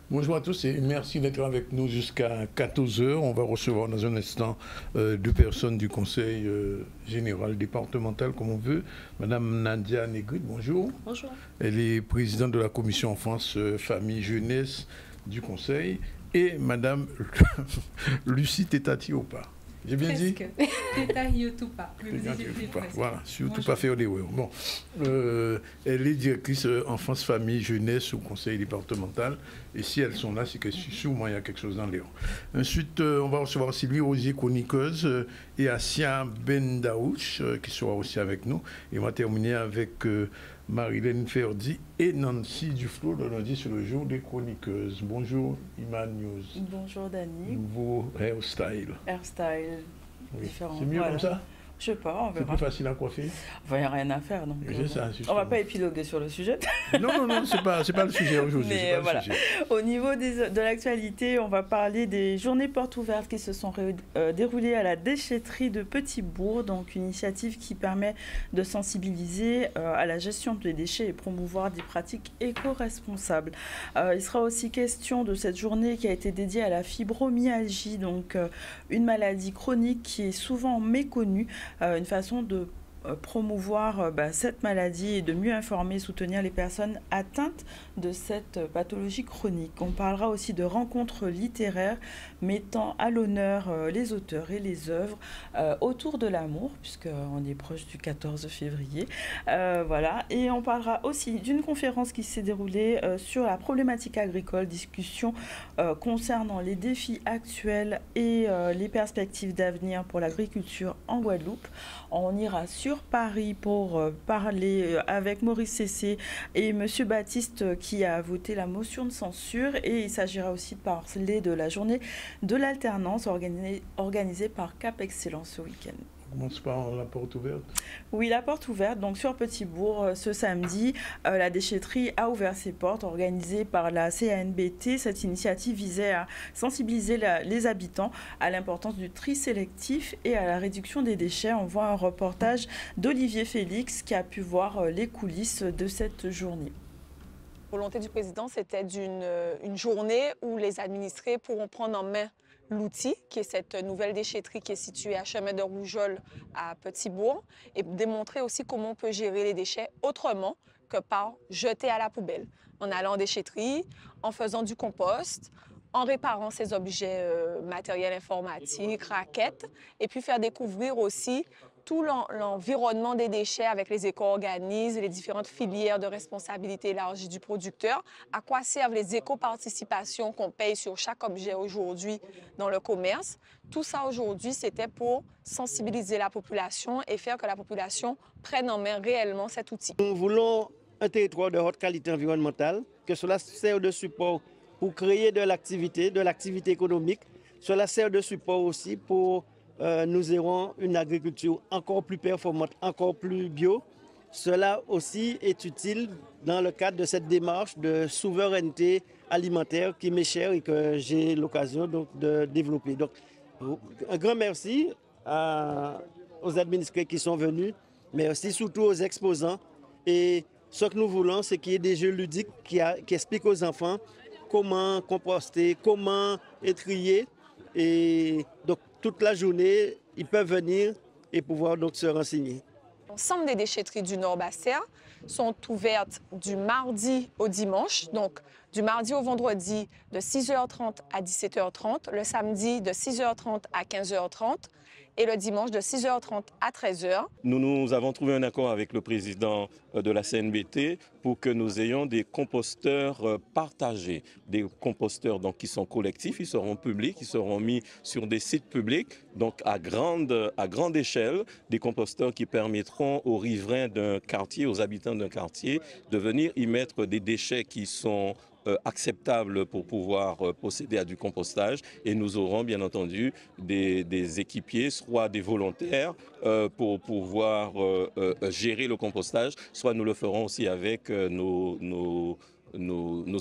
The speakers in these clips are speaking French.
Bonjour à tous et merci d'être avec nous jusqu'à 14 h. On va recevoir dans un instant deux personnes du Conseil général départemental, comme on veut. Madame Nadia Negrit, bonjour. Bonjour. Elle est présidente de la commission enfance, famille, jeunesse du Conseil. Et Madame Lucie Tétatiopa. J'ai bien dit Tétatiopa. Voilà, surtout pas faire des erreurs. Bon, elle est directrice enfance, famille, jeunesse au conseil départemental. Et si elles sont là, c'est que sûrement il y a quelque chose dans l'air. Ensuite, on va recevoir Sylvie Rosier, chroniqueuse, et Assia Bendaouch, qui sera aussi avec nous. Et on va terminer avec Marilène Ferdi et Nancy Duflo, le lundi sur le jour des chroniqueuses. Bonjour, Iman News. Bonjour, Dani. Nouveau hairstyle. Hairstyle. Oui. Différent. C'est mieux comme ça? Je sais pas, on verra. C'est plus facile à coiffer? Enfin, il n'y a rien à faire, donc. On va pas épiloguer sur le sujet. Non, c'est pas le sujet aujourd'hui. Mais voilà. Au niveau de l'actualité, on va parler des journées portes ouvertes qui se sont déroulées à la déchetterie de Petit-Bourg, donc une initiative qui permet de sensibiliser à la gestion des déchets et promouvoir des pratiques éco-responsables. Il sera aussi question de cette journée qui a été dédiée à la fibromyalgie, donc une maladie chronique qui est souvent méconnue. Une façon de promouvoir cette maladie et de mieux informer et soutenir les personnes atteintes de cette pathologie chronique. On parlera aussi de rencontres littéraires mettant à l'honneur les auteurs et les œuvres autour de l'amour, puisqu'on est proche du 14 février. Voilà. Et on parlera aussi d'une conférence qui s'est déroulée sur la problématique agricole, discussion concernant les défis actuels et les perspectives d'avenir pour l'agriculture en Guadeloupe. On ira sur Paris pour parler avec Maurice Cessé et M. Baptiste qui a voté la motion de censure, et il s'agira aussi de parler de la journée de l'alternance organisée par Cap Excellence ce week-end. On commence par la porte ouverte. Oui, la porte ouverte. Donc sur Petit-Bourg, ce samedi, la déchetterie a ouvert ses portes, organisée par la CANBT. Cette initiative visait à sensibiliser les habitants à l'importance du tri sélectif et à la réduction des déchets. On voit un reportage d'Olivier Félix qui a pu voir les coulisses de cette journée. La volonté du président, c'était une journée où les administrés pourront prendre en main l'outil, qui est cette nouvelle déchetterie qui est située à Chemin de Rougeole à Petit-Bourg, et démontrer aussi comment on peut gérer les déchets autrement que par jeter à la poubelle, en allant en déchetterie, en faisant du compost, en réparant ces objets matériels informatiques, raquettes, et puis faire découvrir aussi tout l'environnement des déchets avec les éco-organismes, les différentes filières de responsabilité élargie du producteur, à quoi servent les éco-participations qu'on paye sur chaque objet aujourd'hui dans le commerce. Tout ça aujourd'hui, c'était pour sensibiliser la population et faire que la population prenne en main réellement cet outil. Nous voulons un territoire de haute qualité environnementale, que cela sert de support pour créer de l'activité économique. Cela sert de support aussi pour nous aurons une agriculture encore plus performante, encore plus bio. Cela aussi est utile dans le cadre de cette démarche de souveraineté alimentaire qui m'est chère et que j'ai l'occasion de développer. Donc, un grand merci aux administrés qui sont venus, mais aussi surtout aux exposants. Et ce que nous voulons, c'est qu'il y ait des jeux ludiques qui expliquent aux enfants comment composter, comment étrier. Et donc, toute la journée, ils peuvent venir et pouvoir donc se renseigner. L'ensemble des déchetteries du Nord-Bastia sont ouvertes du mardi au dimanche, donc du mardi au vendredi de 6h30 à 17h30, le samedi de 6h30 à 15h30 et le dimanche de 6h30 à 13h. Nous avons trouvé un accord avec le président de la CNBT pour que nous ayons des composteurs partagés, des composteurs donc, qui sont collectifs, ils seront publics, ils seront mis sur des sites publics, donc à grande échelle, des composteurs qui permettront aux riverains d'un quartier, aux habitants d'un quartier, de venir y mettre des déchets qui sont acceptables pour pouvoir procéder à du compostage. Et nous aurons bien entendu des équipiers, soit des volontaires pour pouvoir gérer le compostage, soit nous le ferons aussi avec nos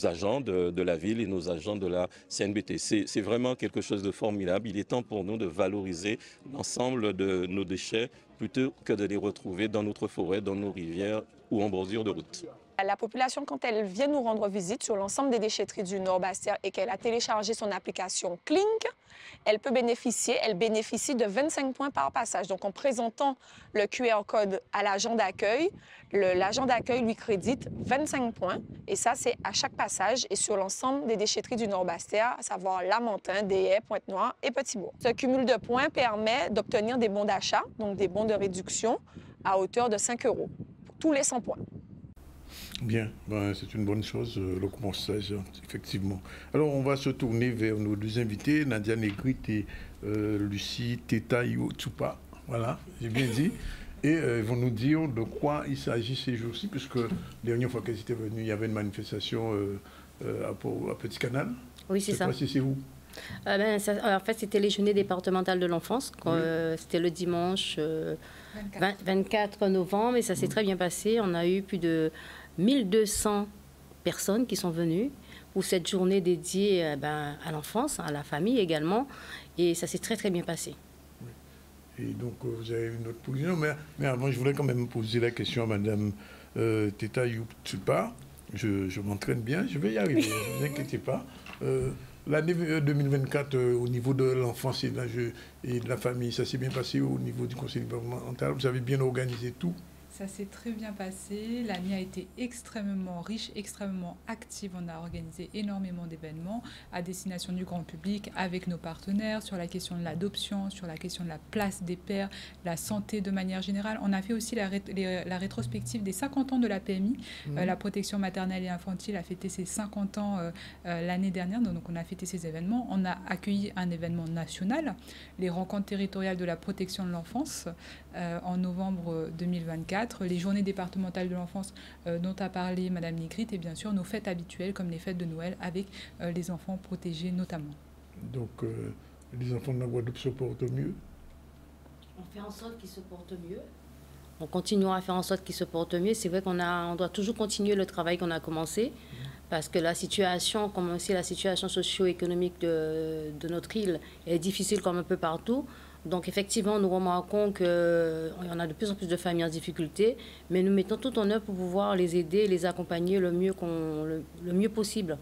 agents de la ville et nos agents de la CNBT. C'est vraiment quelque chose de formidable. Il est temps pour nous de valoriser l'ensemble de nos déchets plutôt que de les retrouver dans notre forêt, dans nos rivières ou en bordure de route. La population, quand elle vient nous rendre visite sur l'ensemble des déchetteries du Nord-Bastère et qu'elle a téléchargé son application Clink, elle bénéficie de 25 points par passage. Donc, en présentant le QR code à l'agent d'accueil, l'agent d'accueil lui crédite 25 points. Et ça, c'est à chaque passage et sur l'ensemble des déchetteries du Nord-Bastère, à savoir Lamentin, Des Haies, Pointe-Noire et Petit-Bourg. Ce cumul de points permet d'obtenir des bons d'achat, donc des bons de réduction, à hauteur de 5 € pour tous les 100 points. Bien, c'est une bonne chose, le compostage, effectivement. Alors, on va se tourner vers nos deux invités, Nadia Negrite et Lucie Teta-Tsupa. Voilà, j'ai bien dit. Et ils vont nous dire de quoi il s'agit ces jours-ci, puisque la dernière fois qu'elles étaient venues, il y avait une manifestation à Petit Canal. Oui, c'est ça. C'est où? En fait, c'était les journées départementales de l'enfance. Oui. C'était le dimanche 24 novembre et ça s'est très bien passé. On a eu plus de 1200 personnes qui sont venues pour cette journée dédiée à l'enfance, à la famille également. Et ça s'est très, très bien passé. Et donc, vous avez une autre position. Mais avant, je voulais quand même poser la question à Mme Teta-Tsupa. Je m'entraîne bien, je vais y arriver, ne vous inquiétez pas. L'année 2024, au niveau de l'enfance et de la famille, ça s'est bien passé au niveau du conseil départemental. Vous avez bien organisé tout? Ça s'est très bien passé. L'année a été extrêmement riche, extrêmement active. On a organisé énormément d'événements à destination du grand public avec nos partenaires sur la question de l'adoption, sur la question de la place des pères, la santé de manière générale. On a fait aussi la rétrospective des 50 ans de la PMI. La protection maternelle et infantile a fêté ses 50 ans l'année dernière. Donc on a fêté ces événements. On a accueilli un événement national, les rencontres territoriales de la protection de l'enfance en novembre 2024. Les journées départementales de l'enfance dont a parlé Mme Negrite et bien sûr nos fêtes habituelles comme les fêtes de Noël avec les enfants protégés notamment. Donc les enfants de la Guadeloupe se portent mieux? On fait en sorte qu'ils se portent mieux. On continuera à faire en sorte qu'ils se portent mieux. C'est vrai qu'on doit toujours continuer le travail qu'on a commencé parce que la situation, comme aussi la situation socio-économique de notre île est difficile comme un peu partout. Donc, effectivement, nous remarquons qu'il y en a de plus en plus de familles en difficulté, mais nous mettons tout en œuvre pour pouvoir les aider, les accompagner le mieux possible.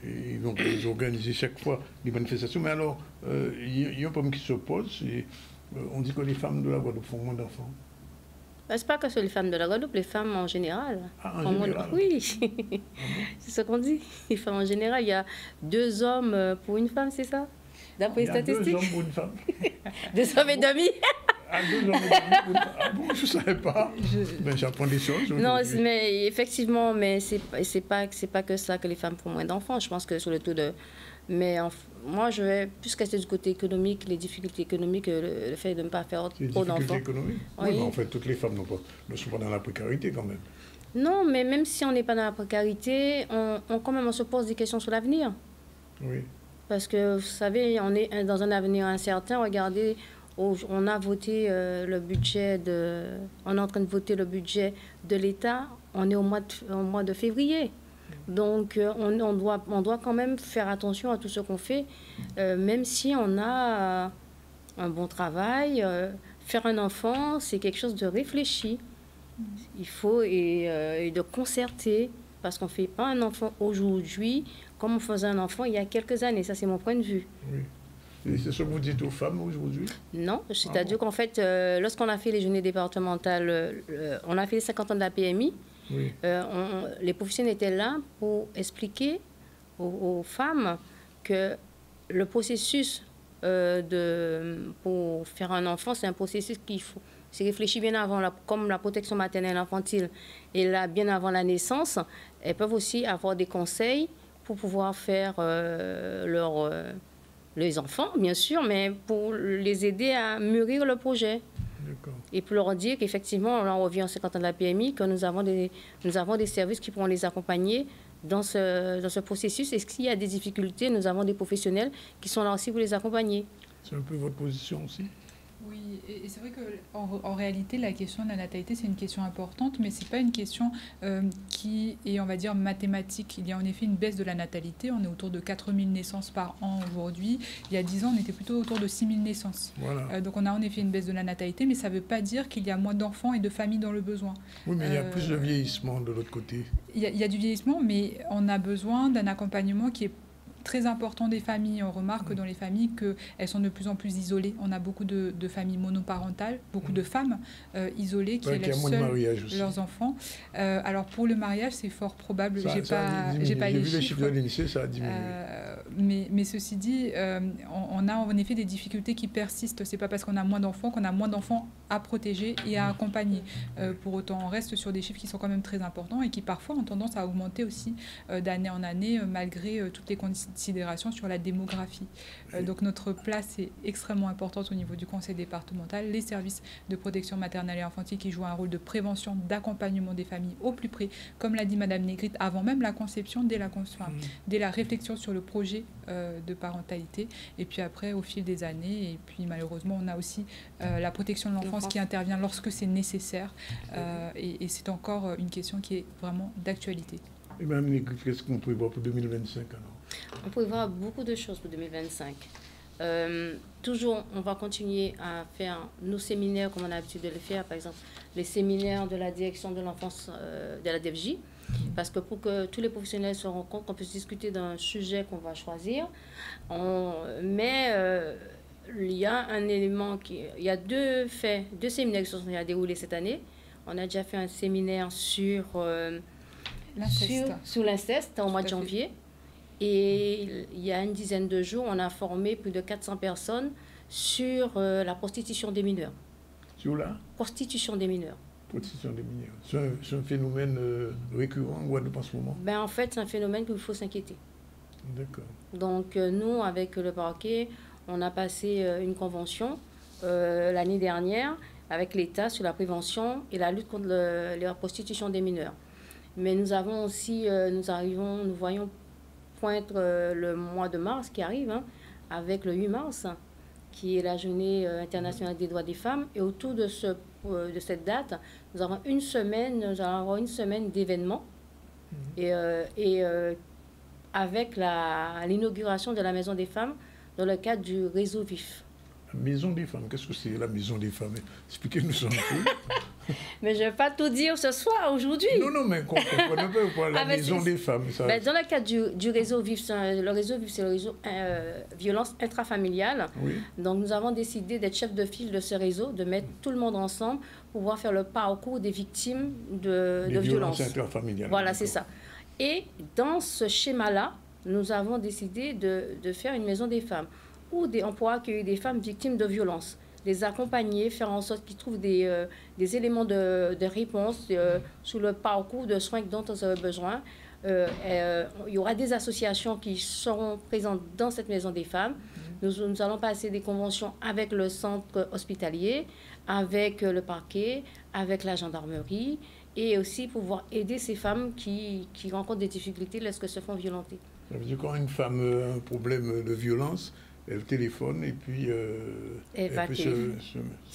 Et donc, vous organisez chaque fois des manifestations. Mais alors, il y a un problème qui se pose. On dit que les femmes de la Guadeloupe font moins d'enfants. Ce n'est pas que sur les femmes de la Guadeloupe, les femmes en général. Ah, en général? Oui, c'est ce qu'on dit. Les femmes en général, il y a 2 hommes pour une femme, c'est ça? D'après les statistiques. 2 hommes pour une femme. 2 hommes et demi. 2 hommes et demi pour une femme. Ah bon, je ne savais pas. Ben, j'apprends des choses. Non, mais effectivement, mais c'est pas que ça que les femmes font moins d'enfants. Je pense que sur le taux de... Mais moi, je vais plus rester du côté économique, les difficultés économiques, le fait de ne pas faire trop d'enfants. Les difficultés économiques? Oui, mais en fait, toutes les femmes ne sont pas dans la précarité quand même. Non, mais même si on n'est pas dans la précarité, quand même, on se pose des questions sur l'avenir. Oui. Parce que, vous savez, on est dans un avenir incertain. Regardez, on a voté le budget on est en train de voter le budget de l'État. On est au mois de février. Donc, on doit quand même faire attention à tout ce qu'on fait, même si on a un bon travail. Faire un enfant, c'est quelque chose de réfléchi. Il faut et de concerter, parce qu'on ne fait pas un enfant aujourd'hui comme on faisait un enfant il y a quelques années. Ça, c'est mon point de vue. Oui. Et c'est ce que vous dites aux femmes aujourd'hui? Non, c'est-à-dire qu'en fait, lorsqu'on a fait les journées départementales, on a fait les 50 ans de la PMI, oui. Les professionnels étaient là pour expliquer aux femmes que le processus pour faire un enfant, c'est un processus qu'il faut... C'est réfléchi bien avant, comme la protection maternelle infantile, et là, bien avant la naissance. Elles peuvent aussi avoir des conseils pour pouvoir faire les enfants, bien sûr, mais pour les aider à mûrir le projet. Et pour leur dire qu'effectivement, là, on revient en 50 ans de la PMI, que nous avons des services qui pourront les accompagner dans ce processus. Et s'il y a des difficultés, nous avons des professionnels qui sont là aussi pour les accompagner. C'est un peu votre position aussi? Oui, et c'est vrai qu'en réalité, la question de la natalité, c'est une question importante, mais ce n'est pas une question qui est, on va dire, mathématique. Il y a en effet une baisse de la natalité. On est autour de 4000 naissances par an aujourd'hui. Il y a 10 ans, on était plutôt autour de 6000 naissances. Voilà. Donc on a en effet une baisse de la natalité, mais ça ne veut pas dire qu'il y a moins d'enfants et de familles dans le besoin. Oui, mais il y a plus de vieillissement de l'autre côté. Il y a du vieillissement, mais on a besoin d'un accompagnement qui est très important des familles. On remarque dans les familles qu'elles sont de plus en plus isolées. On a beaucoup de familles monoparentales, beaucoup de femmes isolées qui laissent seules leurs enfants. Alors pour le mariage, c'est fort probable. J'ai pas les chiffres. J'ai vu les chiffres de l'INSEE, ça a diminué. Mais ceci dit, on a en effet des difficultés qui persistent. C'est pas parce qu'on a moins d'enfants qu'on a moins d'enfants à protéger et à accompagner. Pour autant, on reste sur des chiffres qui sont quand même très importants et qui parfois ont tendance à augmenter aussi d'année en année, malgré toutes les considérations sur la démographie. Donc notre place est extrêmement importante au niveau du conseil départemental. Les services de protection maternelle et infantile qui jouent un rôle de prévention, d'accompagnement des familles au plus près, comme l'a dit Madame Négrite, avant même la conception, dès la réflexion sur le projet de parentalité. Et puis après, au fil des années, et puis malheureusement, on a aussi la protection de l'enfance qui intervient lorsque c'est nécessaire. Et c'est encore une question qui est vraiment d'actualité. Et Mme Négrite, qu'est-ce qu'on prévoit pour 2025 alors? On prévoit beaucoup de choses pour 2025. Toujours, on va continuer à faire nos séminaires comme on a l'habitude de le faire, par exemple les séminaires de la direction de l'enfance de la DFJ, parce que pour que tous les professionnels se rendent compte qu'on puisse discuter d'un sujet qu'on va choisir, il y a un élément il y a deux séminaires qui se sont déroulés cette année. On a déjà fait un séminaire sur l'inceste au mois de janvier. Et il y a une dizaine de jours, on a formé plus de 400 personnes sur la prostitution des mineurs. Sur la prostitution des mineurs. Prostitution des mineurs. C'est un phénomène récurrent en Guadeloupe en ce moment? En fait, c'est un phénomène qu'il faut s'inquiéter. D'accord. Donc, nous, avec le parquet, on a passé une convention l'année dernière avec l'État sur la prévention et la lutte contre la prostitution des mineurs. Mais nous avons aussi, nous voyons poindre le mois de mars qui arrive, avec le 8 mars, qui est la journée internationale des droits des femmes. Et autour de cette date, nous allons avoir une semaine d'événements. Et avec l'inauguration de la Maison des femmes dans le cadre du réseau VIF. La Maison des femmes, qu'est-ce que c'est la Maison des femmes? Expliquez-nous un peu. Mais je ne vais pas tout dire ce soir, aujourd'hui. Non, mais comprenez un peu quoi, la Maison des femmes. Ça... dans le cadre du réseau VIF, le réseau VIF, c'est le réseau violence intrafamiliale. Oui. Donc, nous avons décidé d'être chef de file de ce réseau, de mettre tout le monde ensemble pour pouvoir faire le parcours des victimes de violences intrafamiliales. Voilà, c'est ça. Et dans ce schéma-là, nous avons décidé de faire une maison des femmes où on pourra accueillir des femmes victimes de violences, les accompagner, faire en sorte qu'ils trouvent des éléments de réponse sur le parcours de soins dont ils auraient besoin. Il y aura des associations qui seront présentes dans cette maison des femmes. Nous allons passer des conventions avec le centre hospitalier, avec le parquet, avec la gendarmerie, et aussi pouvoir aider ces femmes qui rencontrent des difficultés lorsqu'elles se font violenter. Ça veut dire quand une femme a un problème de violence, elle téléphone et puis elle peut se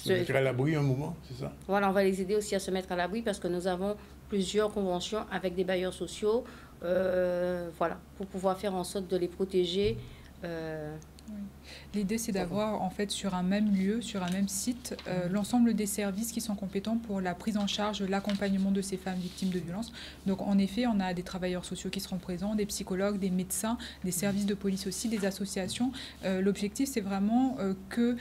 mettre à l'abri un moment, c'est ça? Voilà, on va les aider aussi à se mettre à l'abri parce que nous avons plusieurs conventions avec des bailleurs sociaux, pour pouvoir faire en sorte de les protéger. Oui. L'idée, c'est d'avoir en fait sur un même lieu, sur un même site, l'ensemble des services qui sont compétents pour la prise en charge, l'accompagnement de ces femmes victimes de violences. Donc en effet, on a des travailleurs sociaux qui seront présents, des psychologues, des médecins, des services de police aussi, des associations. L'objectif, c'est vraiment que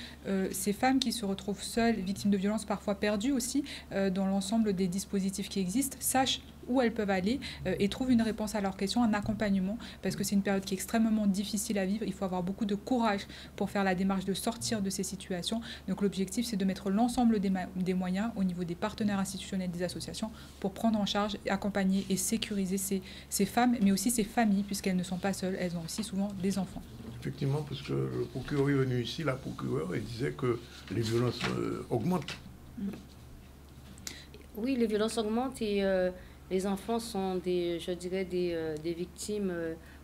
ces femmes qui se retrouvent seules, victimes de violences, parfois perdues aussi, dans l'ensemble des dispositifs qui existent, sachent où elles peuvent aller et trouvent une réponse à leurs questions, un accompagnement, parce que c'est une période qui est extrêmement difficile à vivre. Il faut avoir beaucoup de courage pour faire la démarche de sortir de ces situations. Donc l'objectif, c'est de mettre l'ensemble des moyens au niveau des partenaires institutionnels, des associations, pour prendre en charge, accompagner et sécuriser ces femmes, mais aussi ces familles, puisqu'elles ne sont pas seules, elles ont aussi souvent des enfants. Effectivement, parce que le procureur est venu ici, la procureure, et disait que les violences augmentent. Oui, les violences augmentent et les enfants sont des, je dirais, des victimes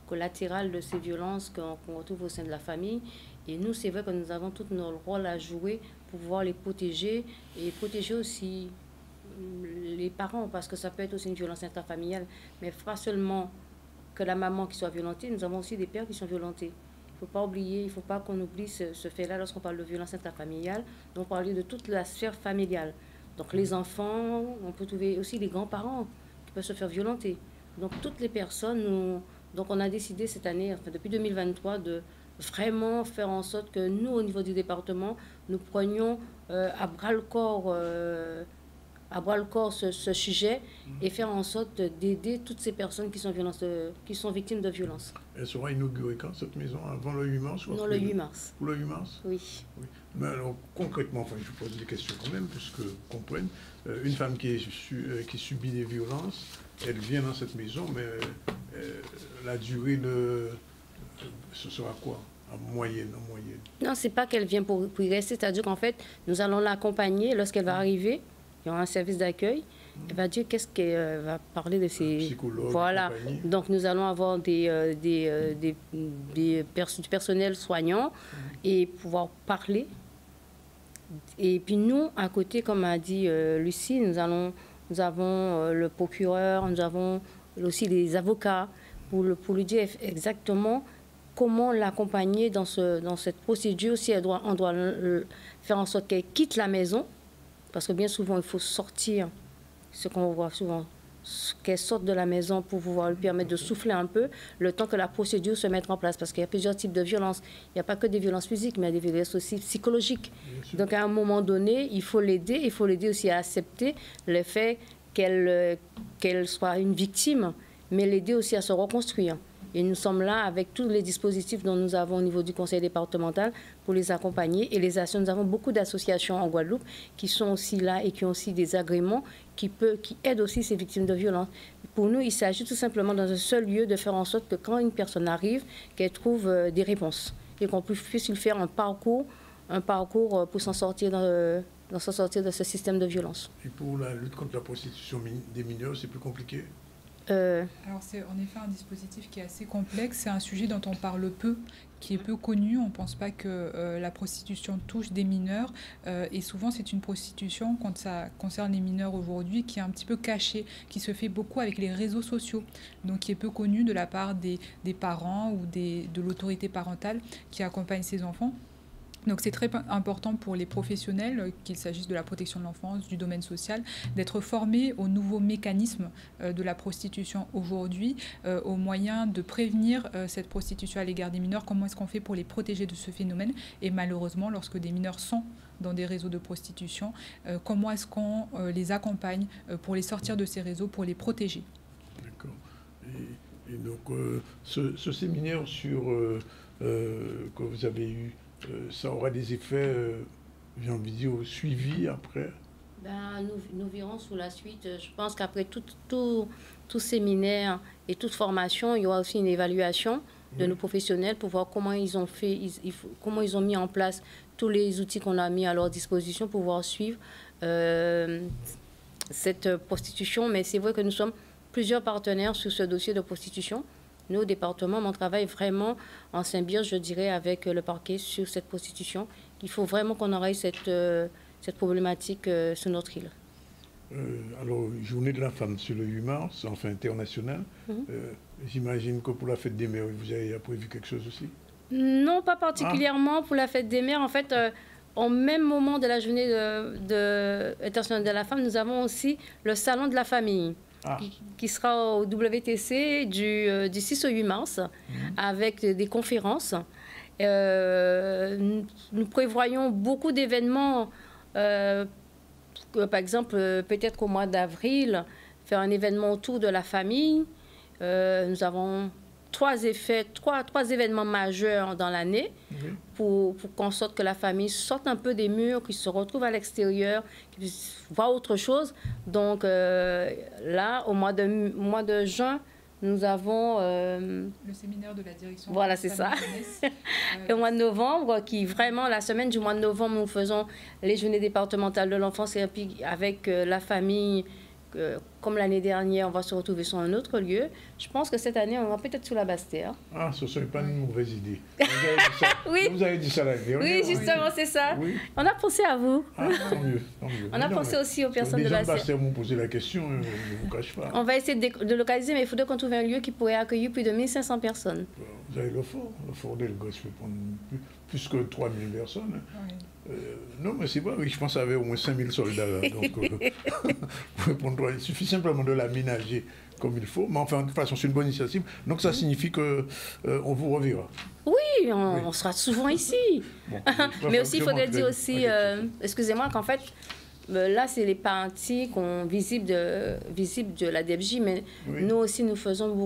collatérales de ces violences qu'on retrouve au sein de la famille. Et nous, c'est vrai que nous avons tout notre rôle à jouer pour pouvoir les protéger et protéger aussi les parents, parce que ça peut être aussi une violence intrafamiliale, mais pas seulement que la maman qui soit violentée, nous avons aussi des pères qui sont violentés. Il ne faut pas oublier, il ne faut pas qu'on oublie ce fait-là lorsqu'on parle de violence intrafamiliale. Donc, on parle de toute la sphère familiale. Donc, les enfants, on peut trouver aussi les grands-parents qui peuvent se faire violenter. Donc, toutes les personnes, donc on a décidé cette année, enfin, depuis 2023, de vraiment faire en sorte que nous, au niveau du département, nous prenions à bras-le-corps ce sujet et faire en sorte d'aider toutes ces personnes qui sont victimes de violences. Elle sera inaugurée quand, cette maison? Avant le 8 mars? Non, le 8 mars. Pour le 8 mars? Oui. Mais alors, concrètement, enfin, je vous pose des questions quand même, puisque qu'on comprenne. Une femme qui subit des violences, elle vient dans cette maison, mais la durée ce sera quoi? En moyenne. Non, c'est pas qu'elle vient pour y rester, c'est-à-dire qu'en fait, nous allons l'accompagner lorsqu'elle va arriver. Il y aura un service d'accueil. Elle va dire qu'est-ce qu'elle va parler de ses... Psychologue, voilà. compagnie. Donc, nous allons avoir du personnel soignant et pouvoir parler. Et puis nous, à côté, comme a dit Lucie, nous avons le procureur, nous avons aussi les avocats pour lui dire exactement comment l'accompagner dans cette procédure. Si on doit faire en sorte qu'elle quitte la maison, parce que bien souvent, il faut sortir, ce qu'on voit souvent, qu'elle sorte de la maison pour pouvoir lui permettre de souffler un peu, le temps que la procédure se mette en place. Parce qu'il y a plusieurs types de violences. Il n'y a pas que des violences physiques, mais il y a des violences aussi psychologiques. Donc, à un moment donné, il faut l'aider aussi à accepter le fait qu'elle soit une victime, mais l'aider aussi à se reconstruire. Et nous sommes là avec tous les dispositifs dont nous avons au niveau du conseil départemental pour les accompagner. Et nous avons beaucoup d'associations en Guadeloupe qui sont aussi là et qui ont aussi des agréments qui aident aussi ces victimes de violences. Pour nous, il s'agit tout simplement dans un seul lieu de faire en sorte que quand une personne arrive, qu'elle trouve des réponses et qu'on puisse lui faire un parcours pour s'en sortir de ce système de violence. Et pour la lutte contre la prostitution des mineurs, c'est plus compliqué? Alors c'est en effet un dispositif qui est assez complexe, c'est un sujet dont on parle peu, qui est peu connu, on ne pense pas que la prostitution touche des mineurs et souvent c'est une prostitution quand ça concerne les mineurs aujourd'hui qui est un petit peu cachée, qui se fait beaucoup avec les réseaux sociaux, donc qui est peu connue de la part des parents ou de l'autorité parentale qui accompagne ces enfants. Donc c'est très important pour les professionnels, qu'il s'agisse de la protection de l'enfance, du domaine social, d'être formés aux nouveaux mécanismes de la prostitution aujourd'hui, aux moyens de prévenir cette prostitution à l'égard des mineurs, comment est-ce qu'on fait pour les protéger de ce phénomène. Et malheureusement, lorsque des mineurs sont dans des réseaux de prostitution, comment est-ce qu'on les accompagne pour les sortir de ces réseaux, pour les protéger. D'accord. Et donc ce séminaire que vous avez eu, ça aura des effets, j'ai envie de dire, au suivi après? Nous verrons sous la suite. Je pense qu'après tout séminaire et toute formation, il y aura aussi une évaluation de nos professionnels pour voir comment ils ont fait, comment ils ont mis en place tous les outils qu'on a mis à leur disposition pour pouvoir suivre cette prostitution. Mais c'est vrai que nous sommes plusieurs partenaires sur ce dossier de prostitution. Nous, au département, on travaille vraiment en symbiose, je dirais, avec le parquet sur cette prostitution. Il faut vraiment qu'on aille cette problématique sur notre île. Alors, Journée de la femme, c'est le 8 mars, enfin international. J'imagine que pour la fête des mères, vous avez prévu quelque chose aussi? Non, pas particulièrement pour la fête des mères. En fait, au même moment de la Journée internationale de la femme, nous avons aussi le Salon de la famille. Qui sera au WTC du 6 au 8 mars, avec des conférences. Nous prévoyons beaucoup d'événements, par exemple, peut-être qu'au mois d'avril, faire un événement autour de la famille. Nous avons trois événements majeurs dans l'année pour qu'on sorte que la famille sorte un peu des murs, qu'ils se retrouvent à l'extérieur, qu'ils puissent voir autre chose. Donc là, au mois de juin, nous avons... le séminaire de la direction. Voilà, c'est ça. Et au mois de novembre, la semaine du mois de novembre, nous faisons les journées départementales de l'enfance et puis avec la famille Comme l'année dernière, on va se retrouver sur un autre lieu. Je pense que cette année, on va peut-être sur la Basse-Terre. Ah, ce ne serait pas une mauvaise idée. Vous avez dit ça l'année dernière. Oui, justement, c'est ça. Oui. On a pensé à vous. Ah, tant mieux, tant mieux. On a pensé aussi aux personnes de Basse-Terre. Les gens m'ont posé la question, je ne vous cache pas. On va essayer de localiser, mais il faudrait qu'on trouve un lieu qui pourrait accueillir plus de 1500 personnes. Vous avez le fort d'Elgos peut prendre plus que 3000 personnes. Oui. Non, mais c'est pas, oui, je pense qu'il y avait au moins 5000 soldats là. Donc, il suffit simplement de l'aménager comme il faut. Mais enfin, de toute façon, c'est une bonne initiative. Donc, ça signifie qu'on vous reverra. Oui, on sera souvent ici. Bon, mais aussi, il faudrait dire aussi, excusez-moi, qu'en fait, là, c'est les parties visibles de la DFJ, mais nous aussi, nous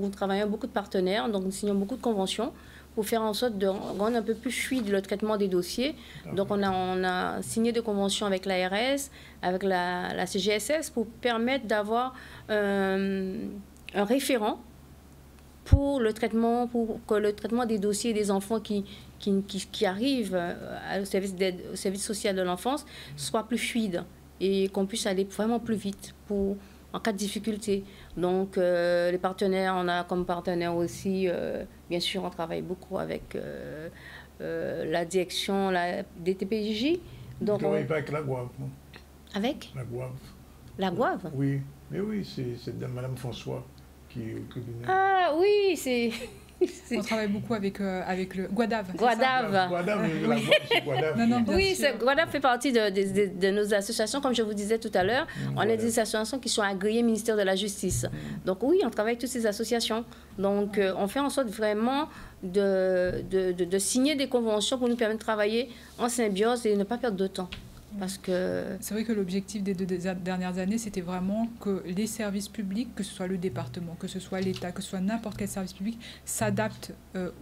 travaillons beaucoup de partenaires, donc nous signons beaucoup de conventions pour faire en sorte de rendre un peu plus fluide le traitement des dossiers. Donc, on a signé des conventions avec l'ARS, avec la CGSS, pour permettre d'avoir un référent pour que le traitement des dossiers des enfants qui arrivent au service social de l'enfance soit plus fluide et qu'on puisse aller vraiment plus vite en cas de difficulté. Donc, les partenaires, on a comme partenaire aussi, bien sûr, on travaille beaucoup avec la direction des TPJ. Donc, on ne travaille pas avec la Guave, non? Avec la Guave. La Guave? Oui, mais oui, c'est Mme François qui est au cabinet. Ah oui, c'est... On travaille beaucoup avec le Guadave. Guadave. Oui, sûr. Guadave fait partie de nos associations, comme je vous disais tout à l'heure. On est des associations qui sont agréées ministère de la Justice. Donc oui, on travaille avec toutes ces associations. Donc on fait en sorte vraiment de signer des conventions pour nous permettre de travailler en symbiose et ne pas perdre de temps. Parce que... C'est vrai que l'objectif des 2 dernières années, c'était vraiment que les services publics, que ce soit le département, que ce soit l'État, que ce soit n'importe quel service public, s'adaptent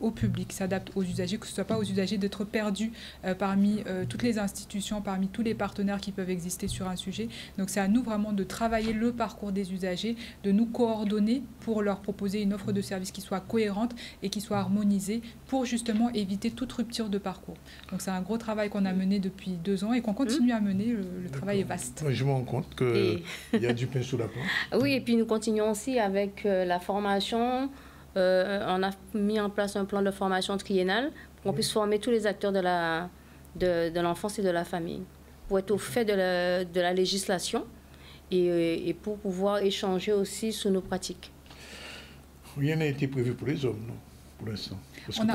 au public, s'adaptent aux usagers, que ce ne soit pas aux usagers d'être perdus parmi toutes les institutions, parmi tous les partenaires qui peuvent exister sur un sujet. Donc c'est à nous vraiment de travailler le parcours des usagers, de nous coordonner pour leur proposer une offre de service qui soit cohérente et qui soit harmonisée pour justement éviter toute rupture de parcours. Donc c'est un gros travail qu'on a mené depuis 2 ans et qu'on continue à mener. Le travail est vaste. Je me rends compte qu'il y a du pain sous la planche. Oui, et puis nous continuons aussi avec la formation. On a mis en place un plan de formation triennale pour qu'on puisse former tous les acteurs de l'enfance et de la famille, pour être au fait de la législation et pour pouvoir échanger aussi sur nos pratiques. Rien n'a été prévu pour les hommes, non, pour l'instant. On a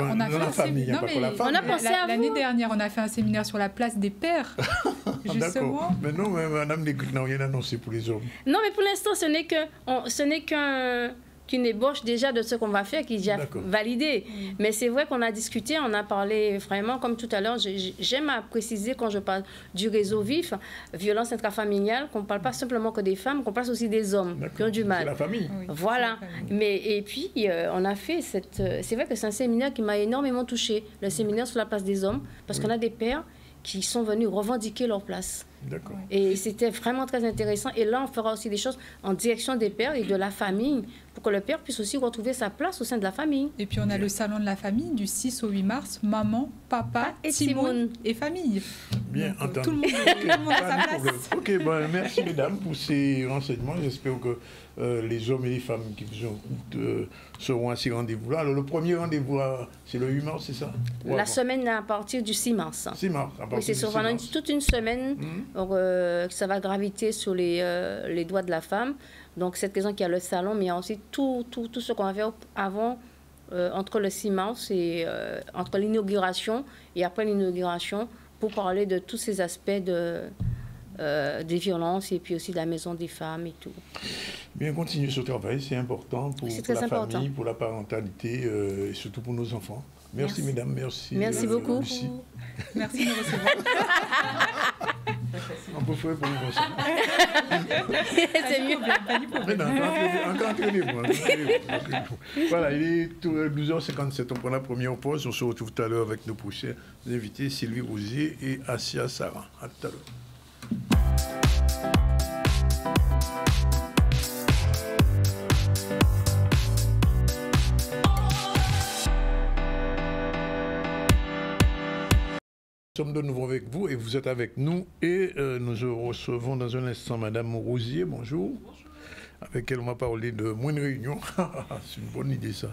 pensé à vous. L'année dernière, on a fait un séminaire sur la place des pères, justement. Mais non, mais Madame Desgrit n'a rien annoncé pour les hommes. Non, mais pour l'instant, ce n'est qu'une ébauche déjà de ce qu'on va faire, qui est déjà validé. Mais c'est vrai qu'on a discuté, on a parlé vraiment, comme tout à l'heure, j'aime à préciser quand je parle du réseau vif, violence intrafamiliale, qu'on ne parle pas simplement que des femmes, qu'on parle aussi des hommes qui ont du mal. C'est la famille. Oui, voilà. Et puis, on a fait c'est vrai que c'est un séminaire qui m'a énormément touchée, le séminaire sur la place des hommes, parce qu'on a des pères qui sont venus revendiquer leur place. D'accord. Et c'était vraiment très intéressant. Et là, on fera aussi des choses en direction des pères et de la famille, pour que le père puisse aussi retrouver sa place au sein de la famille. Et puis, on a le salon de la famille du 6 au 8 mars. Maman, papa, Timon et famille. Bien entendu. Tout le monde a sa place. Ok, merci mesdames pour ces renseignements. J'espère que les hommes et les femmes qui vous écoutent seront à ces rendez-vous-là. Alors, le premier rendez-vous, c'est le 8 mars, c'est ça? La semaine à partir du 6 mars. 6 mars, à partir oui, c'est sur toute une semaine. Ça va graviter sur les doigts de la femme. Donc, cette raison qu'il y a le salon, mais il y a aussi tout ce qu'on va faire avant, entre le 6 mars et entre l'inauguration et après l'inauguration, pour parler de tous ces aspects des violences et puis aussi de la maison des femmes et tout. Bien, continuer ce travail, c'est important pour la famille, pour la parentalité et surtout pour nos enfants. Merci mesdames, merci. Merci beaucoup. Lucie. Merci de nous recevoir. On peut faire pour nous recevoir. C'est mieux. Mais non, encore entraînez-vous. Voilà, il est 12h57. On prend la première pause. On se retrouve tout à l'heure avec nos prochains invités, Sylvie Rosier et Assia Sarah. À tout à l'heure. Nous sommes de nouveau avec vous et vous êtes avec nous et nous recevons dans un instant Madame Rosier. Bonjour. avec elle on va parler de moins de réunions. C'est une bonne idée ça.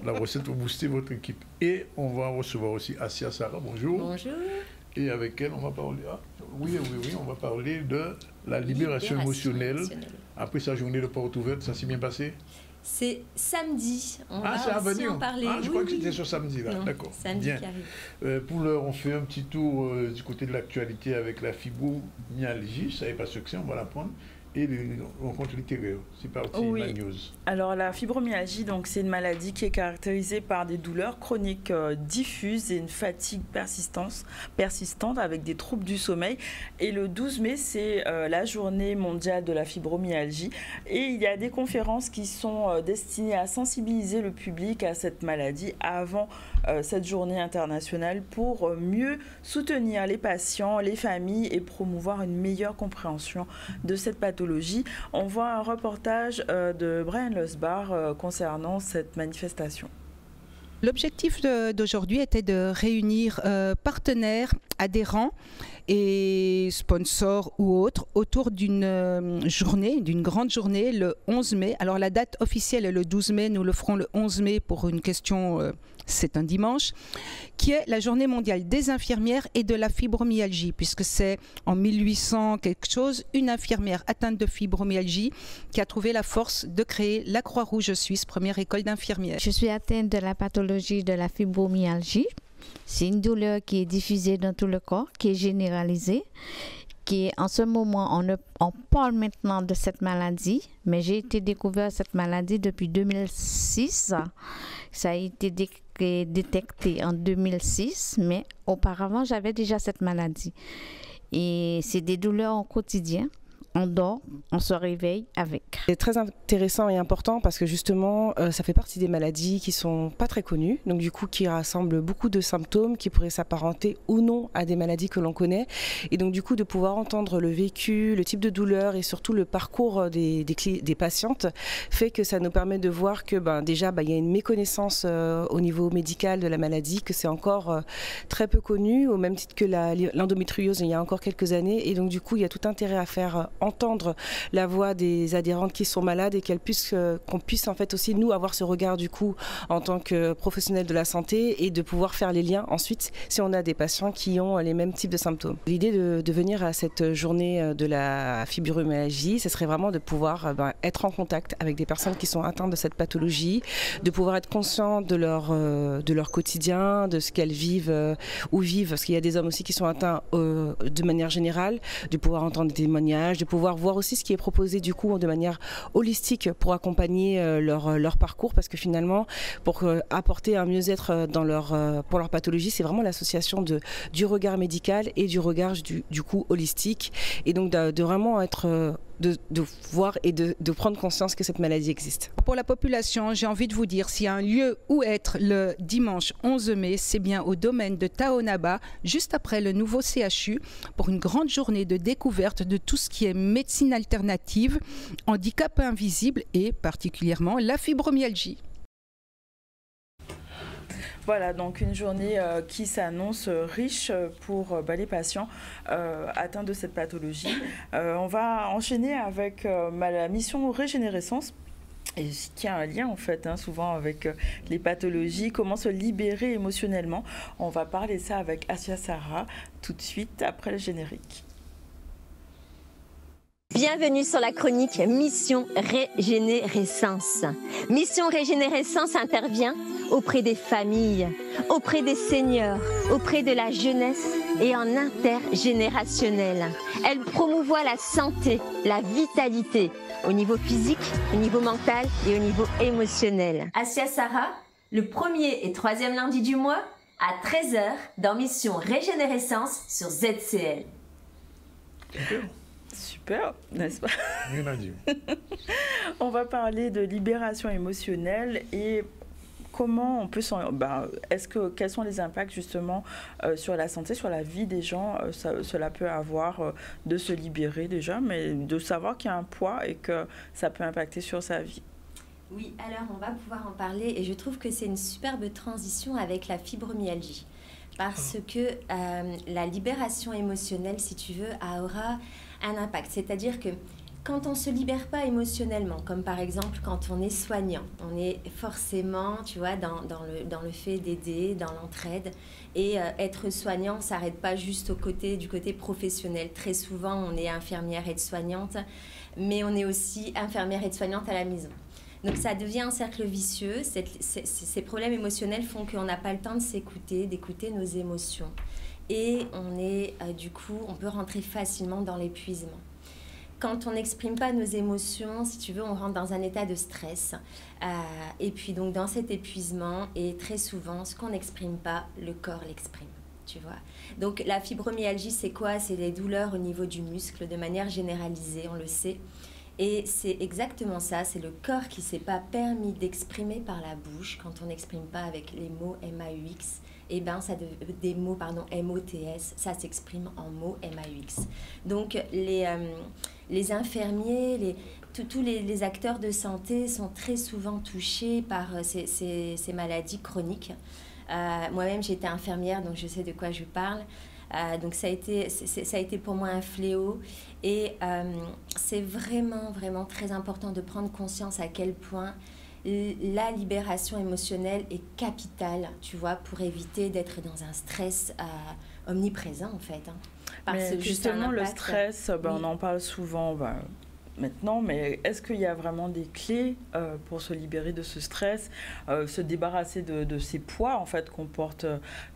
La recette pour booster votre équipe. Et on va recevoir aussi Assia Sarah, bonjour. Bonjour. Et avec elle on va parler, on va parler de la libération émotionnelle. Après sa journée de porte ouverte, ça s'est bien passé? C'est samedi. On va c'est à aussi venir. en parler. Je crois que c'était sur samedi là. D'accord. Samedi bien. qui arrive. Pour l'heure, on fait un petit tour du côté de l'actualité avec la fibromyalgie. Je ne savais pas ce que c'est, on va l'apprendre. Et les rencontres littéraires. C'est parti, la news. Alors la fibromyalgie, c'est une maladie qui est caractérisée par des douleurs chroniques diffuses et une fatigue persistante avec des troubles du sommeil. Et le 12 mai, c'est la journée mondiale de la fibromyalgie. Et il y a des conférences qui sont destinées à sensibiliser le public à cette maladie avant cette journée internationale pour mieux soutenir les patients, les familles et promouvoir une meilleure compréhension de cette pathologie. On voit un reportage de Brian Losbar concernant cette manifestation. L'objectif d'aujourd'hui était de réunir partenaires, adhérents et sponsors ou autres autour d'une grande journée le 11 mai. Alors la date officielle est le 12 mai, nous le ferons le 11 mai pour une question, c'est un dimanche, qui est la journée mondiale des infirmières et de la fibromyalgie, puisque c'est en 1800 quelque chose, une infirmière atteinte de fibromyalgie qui a trouvé la force de créer la Croix-Rouge suisse, première école d'infirmières. Je suis atteinte de la pathologie de la fibromyalgie. C'est une douleur qui est diffusée dans tout le corps, qui est généralisée, en ce moment, on parle maintenant de cette maladie, mais j'ai été découvert cette maladie depuis 2006. Ça a été détecté en 2006, mais auparavant, j'avais déjà cette maladie. Et c'est des douleurs au quotidien. On dort, on se réveille avec. C'est très intéressant et important parce que justement, ça fait partie des maladies qui sont pas très connues, donc du coup qui rassemblent beaucoup de symptômes qui pourraient s'apparenter ou non à des maladies que l'on connaît. Et donc du coup, de pouvoir entendre le vécu, le type de douleur et surtout le parcours des patientes fait que ça nous permet de voir que déjà, il y a une méconnaissance au niveau médical de la maladie, que c'est encore très peu connu, au même titre que l'endométriose il y a encore quelques années. Et donc du coup, il y a tout intérêt à faire entendre la voix des adhérentes qui sont malades et qu'on puisse en fait aussi nous avoir ce regard du coup en tant que professionnels de la santé et de pouvoir faire les liens ensuite si on a des patients qui ont les mêmes types de symptômes. L'idée de venir à cette journée de la fibromyalgie, ce serait vraiment de pouvoir être en contact avec des personnes qui sont atteintes de cette pathologie, de pouvoir être conscient de leur quotidien, de ce qu'elles vivent ou vivent, parce qu'il y a des hommes aussi qui sont atteints de manière générale, de pouvoir entendre des témoignages, de pouvoir voir aussi ce qui est proposé du coup de manière holistique pour accompagner leur parcours, parce que finalement pour apporter un mieux-être pour leur pathologie, c'est vraiment l'association du regard médical et du regard du coup holistique, et donc de vraiment être de voir et de prendre conscience que cette maladie existe. Pour la population, j'ai envie de vous dire, s'il y a un lieu où être le dimanche 11 mai, c'est bien au domaine de Taonaba, juste après le nouveau CHU, pour une grande journée de découverte de tout ce qui est médecine alternative, handicap invisible et particulièrement la fibromyalgie. Voilà, donc une journée qui s'annonce riche pour les patients atteints de cette pathologie. On va enchaîner avec la mission Régénérescence. Et qui a un lien en fait souvent avec les pathologies, comment se libérer émotionnellement. On va parler de ça avec Assia Sarah tout de suite après le générique. Bienvenue sur la chronique Mission Régénérescence. Mission Régénérescence intervient auprès des familles, auprès des seniors, auprès de la jeunesse et en intergénérationnel. Elle promouvoit la santé, la vitalité au niveau physique, au niveau mental et au niveau émotionnel. Assia Sarah, le 1er et 3e lundi du mois à 13h dans Mission Régénérescence sur ZCL. Super, n'est-ce pas? Rien à dire. On va parler de libération émotionnelle et comment on peut quels sont les impacts justement sur la santé, sur la vie des gens cela peut avoir de se libérer déjà, mais de savoir qu'il y a un poids et que ça peut impacter sur sa vie. Oui, alors on va pouvoir en parler et je trouve que c'est une superbe transition avec la fibromyalgie. Parce que la libération émotionnelle, si tu veux, aura un impact. C'est-à-dire que quand on ne se libère pas émotionnellement, comme par exemple quand on est soignant, on est forcément, tu vois, dans le fait d'aider, dans l'entraide. Et être soignant, ça ne s'arrête pas juste du côté professionnel. Très souvent, on est infirmière aide-soignante, mais on est aussi infirmière aide-soignante à la maison. Donc ça devient un cercle vicieux. Ces problèmes émotionnels font qu'on n'a pas le temps de s'écouter, d'écouter nos émotions. Et du coup, on peut rentrer facilement dans l'épuisement. Quand on n'exprime pas nos émotions, si tu veux, on rentre dans un état de stress. Et puis donc dans cet épuisement, et très souvent, ce qu'on n'exprime pas, le corps l'exprime. Tu vois. Donc la fibromyalgie, c'est quoi? C'est les douleurs au niveau du muscle de manière généralisée, on le sait. Et c'est exactement ça, c'est le corps qui ne s'est pas permis d'exprimer par la bouche, quand on n'exprime pas avec les mots MAUX, et ben des mots, MOTS, ça s'exprime en mots MAUX. Donc les infirmiers, tous les acteurs de santé sont très souvent touchés par ces maladies chroniques. Moi-même, j'étais infirmière, donc je sais de quoi je parle. Donc ça a été pour moi un fléau. Et c'est vraiment, vraiment très important de prendre conscience à quel point la libération émotionnelle est capitale, tu vois, pour éviter d'être dans un stress omniprésent, en fait. Mais justement, le stress, on en parle souvent maintenant, mais est-ce qu'il y a vraiment des clés pour se libérer de ce stress, se débarrasser de ces poids, en fait, qu'on porte?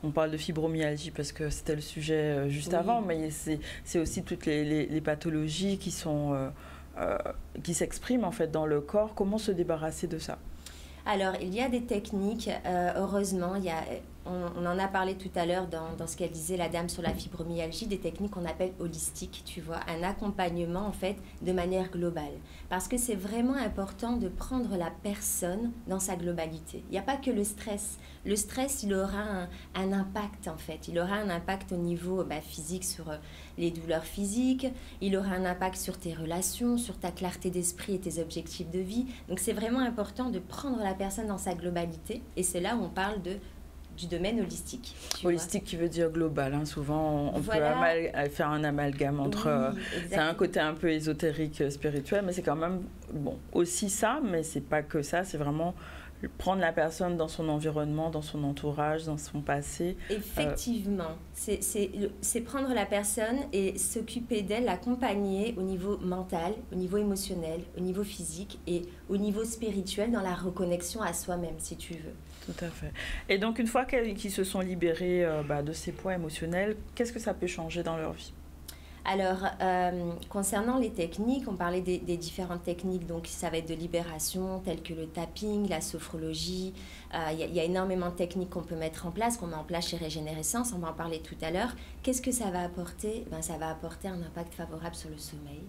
On parle de fibromyalgie parce que c'était le sujet juste avant, mais c'est aussi toutes les pathologies qui s'expriment, en fait, dans le corps. Comment se débarrasser de ça? Alors, il y a des techniques, heureusement, on en a parlé tout à l'heure dans ce qu'elle disait, la dame sur la fibromyalgie, des techniques qu'on appelle holistiques, tu vois, un accompagnement, en fait, de manière globale. Parce que c'est vraiment important de prendre la personne dans sa globalité. Il n'y a pas que le stress. Le stress, il aura un impact, en fait. Il aura un impact au niveau physique sur les douleurs physiques. Il aura un impact sur tes relations, sur ta clarté d'esprit et tes objectifs de vie. Donc, c'est vraiment important de prendre la personne dans sa globalité. Et c'est là où on parle du domaine holistique. Holistique qui veut dire global. Hein. Souvent, on peut faire un amalgame entre... c'est un côté un peu ésotérique, spirituel, mais c'est quand même aussi ça, mais c'est pas que ça, c'est vraiment prendre la personne dans son environnement, dans son entourage, dans son passé. Effectivement, c'est prendre la personne et s'occuper d'elle, l'accompagner au niveau mental, au niveau émotionnel, au niveau physique et au niveau spirituel dans la reconnexion à soi-même, si tu veux. Tout à fait. Et donc, une fois qu'ils se sont libérés de ces poids émotionnels, qu'est-ce que ça peut changer dans leur vie? Alors, concernant les techniques, on parlait des différentes techniques, donc ça va être de libération, telles que le tapping, la sophrologie. Il y a énormément de techniques qu'on peut mettre en place, qu'on met en place chez Régénérescence, on va en parler tout à l'heure. Qu'est-ce que ça va apporter? Ça va apporter un impact favorable sur le sommeil,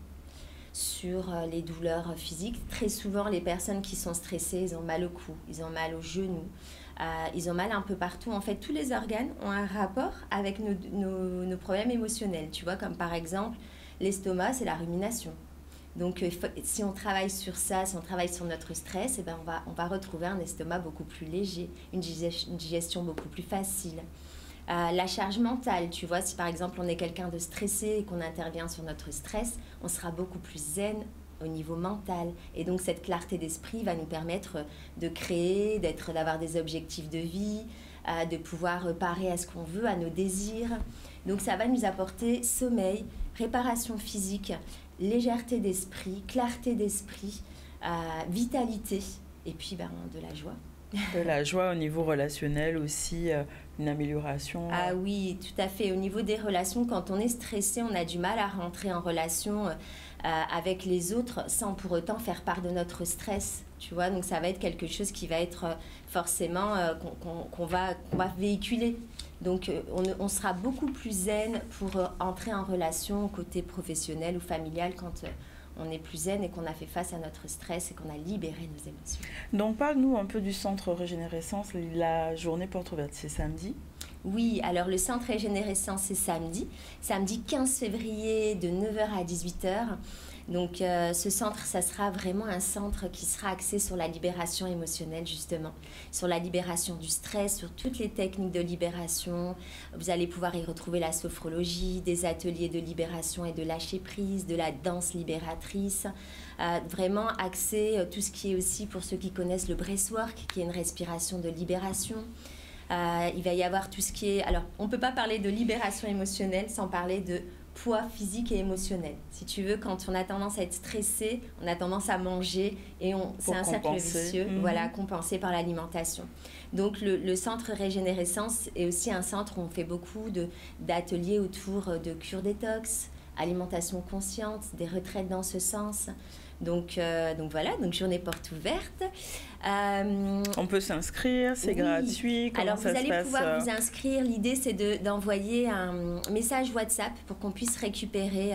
sur les douleurs physiques. Très souvent, les personnes qui sont stressées, ils ont mal au cou, ils ont mal aux genoux, ils ont mal un peu partout. En fait, tous les organes ont un rapport avec nos problèmes émotionnels. Tu vois, comme par exemple, l'estomac, c'est la rumination. Donc, si on travaille sur ça, si on travaille sur notre stress, on va retrouver un estomac beaucoup plus léger, une digestion beaucoup plus facile. La charge mentale, tu vois, si par exemple on est quelqu'un de stressé et qu'on intervient sur notre stress, on sera beaucoup plus zen au niveau mental. Et donc cette clarté d'esprit va nous permettre de créer, d'avoir des objectifs de vie, de pouvoir parer à ce qu'on veut, à nos désirs. Donc ça va nous apporter sommeil, réparation physique, légèreté d'esprit, clarté d'esprit, vitalité et puis de la joie. De la joie au niveau relationnel aussi, une amélioration. Ah oui, tout à fait. Au niveau des relations, quand on est stressé, on a du mal à rentrer en relation avec les autres sans pour autant faire part de notre stress. Tu vois, donc ça va être quelque chose qui va être forcément qu'on va véhiculer. Donc on sera beaucoup plus zen pour entrer en relation côté professionnel ou familial quand on est plus zen et qu'on a fait face à notre stress et qu'on a libéré nos émotions. Donc parle-nous un peu du centre Régénérescence, la journée porte ouverte, c'est samedi? Oui, alors le centre Régénérescence c'est samedi 15 février de 9h à 18h. Donc ce centre, ça sera vraiment un centre qui sera axé sur la libération émotionnelle justement, sur la libération du stress, sur toutes les techniques de libération. Vous allez pouvoir y retrouver la sophrologie, des ateliers de libération et de lâcher prise, de la danse libératrice, vraiment axé tout ce qui est aussi pour ceux qui connaissent le breathwork, qui est une respiration de libération. Il va y avoir tout ce qui est... Alors, on ne peut pas parler de libération émotionnelle sans parler de poids physique et émotionnel. Si tu veux, quand on a tendance à être stressé, on a tendance à manger et c'est un cercle vicieux, voilà, compensé par l'alimentation. Donc le centre Régénérescence est aussi un centre où on fait beaucoup d'ateliers autour de cure détox, alimentation consciente, des retraites dans ce sens. Donc voilà, donc journée porte ouverte. On peut s'inscrire, c'est gratuit. Alors vous allez pouvoir vous inscrire. L'idée c'est d'envoyer un message WhatsApp pour qu'on puisse récupérer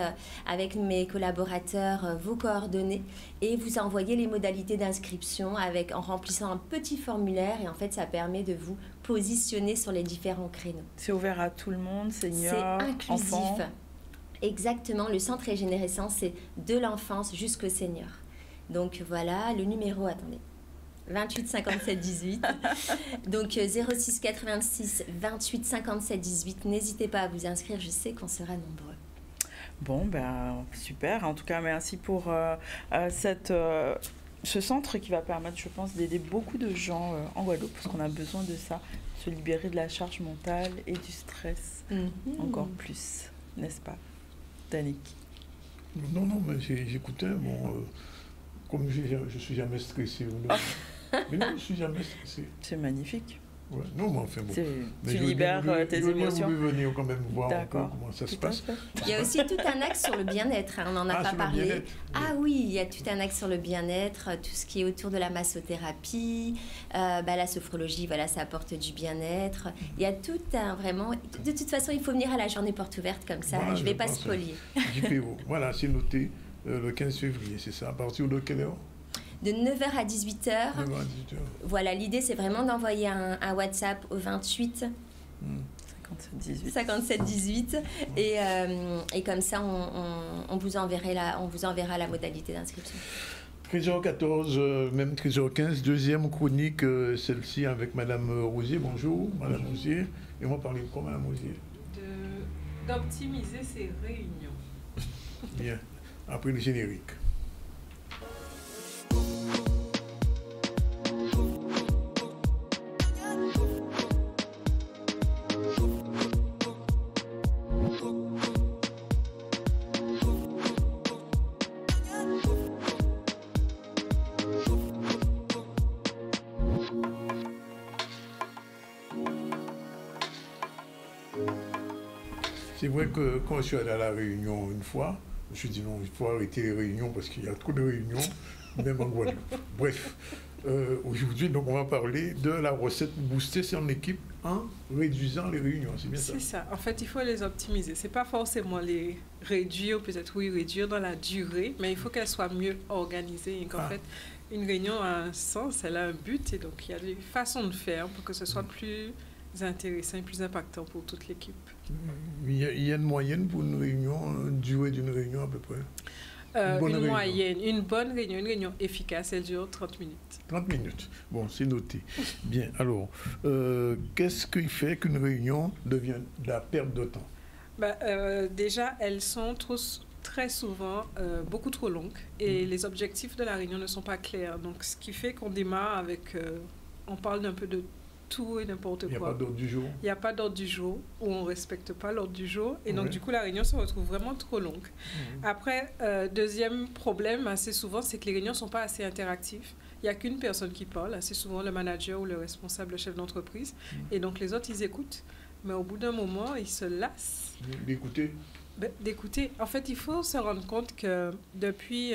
avec mes collaborateurs vos coordonnées et vous envoyer les modalités d'inscription en remplissant un petit formulaire et en fait ça permet de vous positionner sur les différents créneaux. C'est ouvert à tout le monde, seniors, c'est inclusif. Enfants. Exactement, le centre Régénérescence, c'est de l'enfance jusqu'au senior. Donc voilà, le numéro, attendez, 28 57 18. Donc 06 86 28 57 18. N'hésitez pas à vous inscrire, je sais qu'on sera nombreux. Bon, ben super. En tout cas, merci pour ce centre qui va permettre, je pense, d'aider beaucoup de gens en Guadeloupe, parce qu'on a besoin de ça, se libérer de la charge mentale et du stress encore plus, n'est-ce pas, Danick? Non, mais j'écoutais, comme je suis jamais stressé. Mais non, je suis jamais stressé. C'est magnifique. Ouais, non, mais enfin bon. Tu libères tes émotions. Je voulais venir quand même voir comment ça se passe. Il y a aussi tout un axe sur le bien-être, on n'en a pas parlé. Oui, il y a tout un axe sur le bien-être, tout ce qui est autour de la massothérapie, la sophrologie, voilà, ça apporte du bien-être. Il y a tout un vraiment... De toute façon, il faut venir à la journée porte ouverte comme ça, voilà, je ne vais pas spolier. JPO, voilà, c'est noté, le 15 février, c'est ça. À partir de quelle heure? De 9h à 18h. Voilà, l'idée, c'est vraiment d'envoyer un WhatsApp au 28 57 18 et comme ça, on vous enverra la modalité d'inscription. 13h14, même 13h15, deuxième chronique, celle-ci avec Madame Rosier. Bonjour, Madame Rosier. Et on va parler de quoi, Madame Rosier? D'optimiser ses réunions. Bien, après le générique. C'est vrai que quand je suis allé à la Réunion une fois, je me suis dit non, il faut arrêter les réunions parce qu'il y a trop de réunions, même en Guadeloupe. Bref, aujourd'hui, donc on va parler de la recette pour booster son équipe en réduisant les réunions. C'est bien ça? C'est ça. En fait, il faut les optimiser. C'est pas forcément les réduire, peut-être oui, réduire dans la durée, mais il faut qu'elles soient mieux organisées. Et qu'en fait, une réunion a un sens, elle a un but, et donc il y a des façons de faire pour que ce soit plus intéressant et plus impactant pour toute l'équipe. Il y a une moyenne pour une réunion, une durée d'une réunion à peu près? Une bonne réunion, une réunion efficace, elle dure 30 minutes. 30 minutes, bon, c'est noté. Bien, alors, qu'est-ce qui fait qu'une réunion devient de la perte de temps? Déjà, elles sont très souvent beaucoup trop longues et les objectifs de la réunion ne sont pas clairs. Donc, ce qui fait qu'on démarre avec... on parle d'un peu de tout et n'importe quoi. Il n'y a pas d'ordre du jour. Il n'y a pas d'ordre du jour, ou on ne respecte pas l'ordre du jour. Et donc, du coup, la réunion se retrouve vraiment trop longue. Après, deuxième problème, assez souvent, c'est que les réunions ne sont pas assez interactives. Il n'y a qu'une personne qui parle, assez souvent le manager ou le responsable, le chef d'entreprise. Et donc, les autres, ils écoutent. Mais au bout d'un moment, ils se lassent. D'écouter? D'écouter. En fait, il faut se rendre compte que depuis...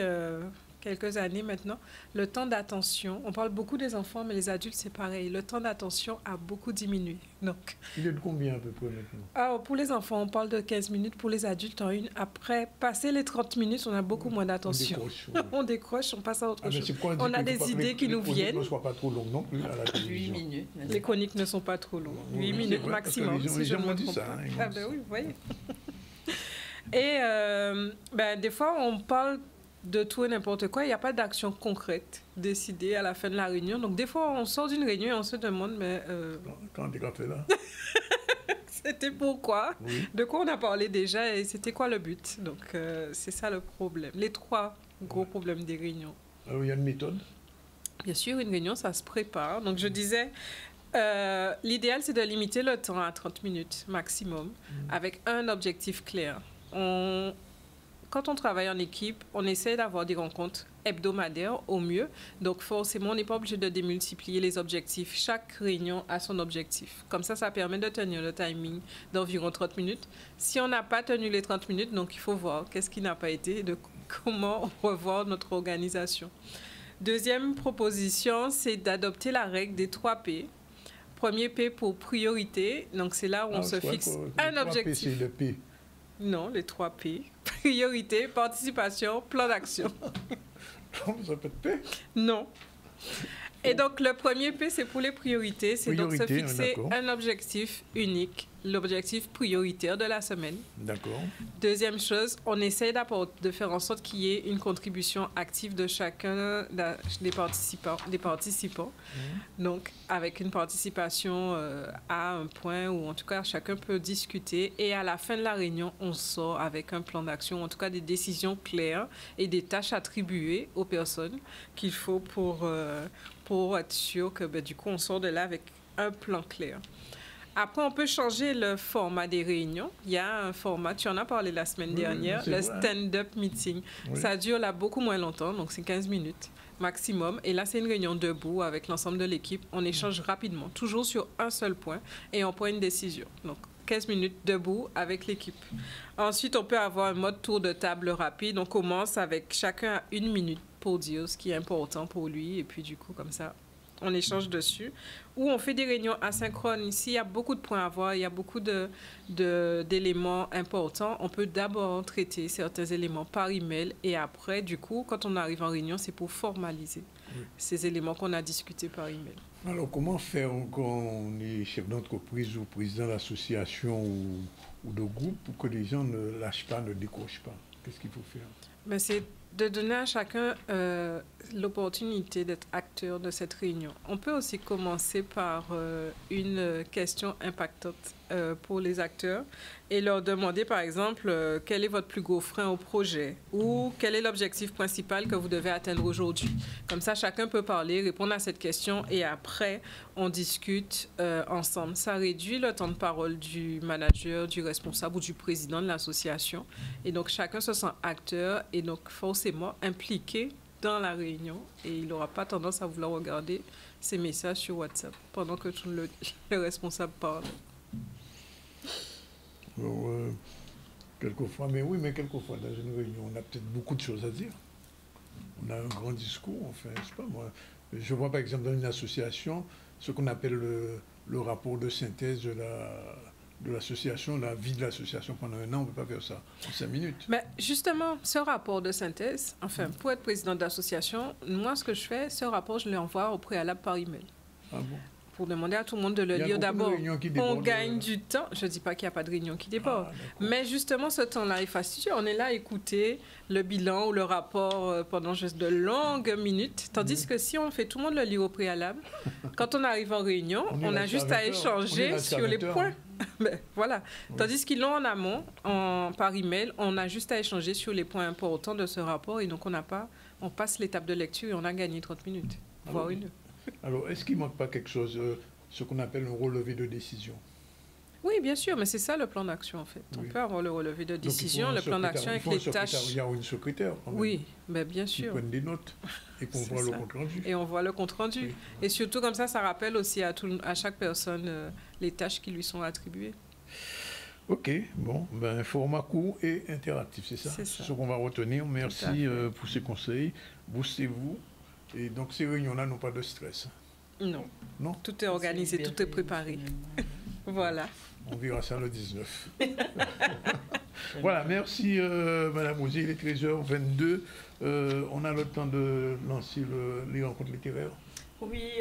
quelques années maintenant, le temps d'attention, on parle beaucoup des enfants, mais les adultes, c'est pareil. Le temps d'attention a beaucoup diminué. Donc, il est de combien à peu près maintenant? Pour les enfants, on parle de 15 minutes. Pour les adultes, après, passer les 30 minutes, on a beaucoup moins d'attention. On décroche, on passe à autre chose. On a des idées qui nous viennent. Les chroniques ne soient pas trop longues non plus à la télévision. 8 minutes. Les chroniques ne sont pas trop longues. 8 minutes maximum. Les gens m'ont dit ça. Oui, vous voyez. Et des fois, on parle de tout et n'importe quoi. Il n'y a pas d'action concrète décidée à la fin de la réunion. Donc, des fois, on sort d'une réunion et on se demande, mais... Quand on est là c'était pourquoi? Oui. De quoi on a parlé déjà et c'était quoi le but? Donc, c'est ça le problème. Les 3 gros problèmes des réunions. Alors, il y a une méthode? Bien sûr, une réunion, ça se prépare. Donc, je disais, l'idéal, c'est de limiter le temps à 30 minutes maximum avec un objectif clair. Quand on travaille en équipe, on essaie d'avoir des rencontres hebdomadaires au mieux. Donc, forcément, on n'est pas obligé de démultiplier les objectifs. Chaque réunion a son objectif. Comme ça permet de tenir le timing d'environ 30 minutes. Si on n'a pas tenu les 30 minutes, donc il faut voir qu'est-ce qui n'a pas été et de comment revoir notre organisation. Deuxième proposition, c'est d'adopter la règle des 3 P. Premier P pour priorité. Donc, c'est là où on se fixe un objectif. 3 P, c'est le P. Non, les 3 P. Priorité, participation, plan d'action. Ça peut être P? Non. Et donc, le premier P, c'est pour les priorités. C'est donc se fixer un objectif unique, l'objectif prioritaire de la semaine. D'accord. Deuxième chose, on essaie de faire en sorte qu'il y ait une contribution active de chacun des participants. Donc, avec une participation à un point où, en tout cas, chacun peut discuter. Et à la fin de la réunion, on sort avec un plan d'action, en tout cas des décisions claires et des tâches attribuées aux personnes qu'il faut pour être sûr que, du coup, on sort de là avec un plan clair. Après, on peut changer le format des réunions. Il y a un format, tu en as parlé la semaine dernière, le stand-up meeting. Oui. Ça dure là beaucoup moins longtemps, donc c'est 15 minutes maximum. Et là, c'est une réunion debout avec l'ensemble de l'équipe. On échange rapidement, toujours sur un seul point, et on prend une décision. Donc, 15 minutes debout avec l'équipe. Ensuite, on peut avoir un mode tour de table rapide. On commence avec chacun à 1 minute pour dire ce qui est important pour lui. Et puis, du coup, comme ça, on échange dessus. Ou on fait des réunions asynchrones. Ici, il y a beaucoup de points à voir. Il y a beaucoup d'éléments importants. On peut d'abord traiter certains éléments par email. Et après, du coup, quand on arrive en réunion, c'est pour formaliser ces éléments qu'on a discutés par email. Alors, comment faire quand on est chef d'entreprise ou président d'association ou de groupe pour que les gens ne lâchent pas, ne décrochent pas? Qu'est-ce qu'il faut faire? C'est de donner à chacun l'opportunité d'être acteur de cette réunion. On peut aussi commencer par une question impactante pour les acteurs et leur demander, par exemple, quel est votre plus gros frein au projet ou quel est l'objectif principal que vous devez atteindre aujourd'hui. Comme ça, chacun peut parler, répondre à cette question et après, on discute ensemble. Ça réduit le temps de parole du manager, du responsable ou du président de l'association. Et donc, chacun se sent acteur et donc forcément impliqué dans la réunion et il n'aura pas tendance à vouloir regarder ses messages sur WhatsApp pendant que tout le responsable parle. Alors, quelquefois, quelquefois, dans une réunion, on a peut-être beaucoup de choses à dire. On a un grand discours, enfin, je sais pas moi. Je vois par exemple dans une association ce qu'on appelle le rapport de synthèse de l'association, la vie de l'association pendant 1 an, on ne peut pas faire ça en 5 minutes. Mais justement, ce rapport de synthèse, enfin, pour être président d'association, moi, ce que je fais, ce rapport, je l'envoie au préalable par email. Ah bon? Pour demander à tout le monde de le lire d'abord. On gagne du temps. Je ne dis pas qu'il n'y a pas de réunion qui déborde. Mais justement, ce temps-là est fastidieux. On est là à écouter le bilan ou le rapport pendant juste de longues minutes. Tandis que si on fait tout le monde le lire au préalable, quand on arrive en réunion, on a juste à échanger sur les points. Ben, voilà. Tandis qu'ils l'ont en amont, par email, on a juste à échanger sur les points importants de ce rapport. Et donc, on passe l'étape de lecture et on a gagné 30 minutes, voire une. Alors, est-ce qu'il ne manque pas quelque chose, ce qu'on appelle un relevé de décision? Oui, bien sûr, mais c'est ça le plan d'action, en fait. On peut avoir le relevé de décision, le plan d'action avec les tâches. Il y a une secrétaire, quand même. Oui, mais bien sûr. Qui prennent des notes et qu'on voit le compte-rendu. Et on voit le compte-rendu. Oui. Et surtout, comme ça rappelle aussi à chaque personne les tâches qui lui sont attribuées. OK, bon, format court et interactif, c'est ça? C'est ce qu'on va retenir. Merci pour ces conseils. Boostez-vous. Et donc, ces réunions-là n'ont pas de stress? Non. Non? Tout est organisé, tout est préparé. Voilà. On verra ça le 19. Voilà, merci Madame Osier, il est 13h22. On a le temps de lancer les rencontres littéraires. Oui,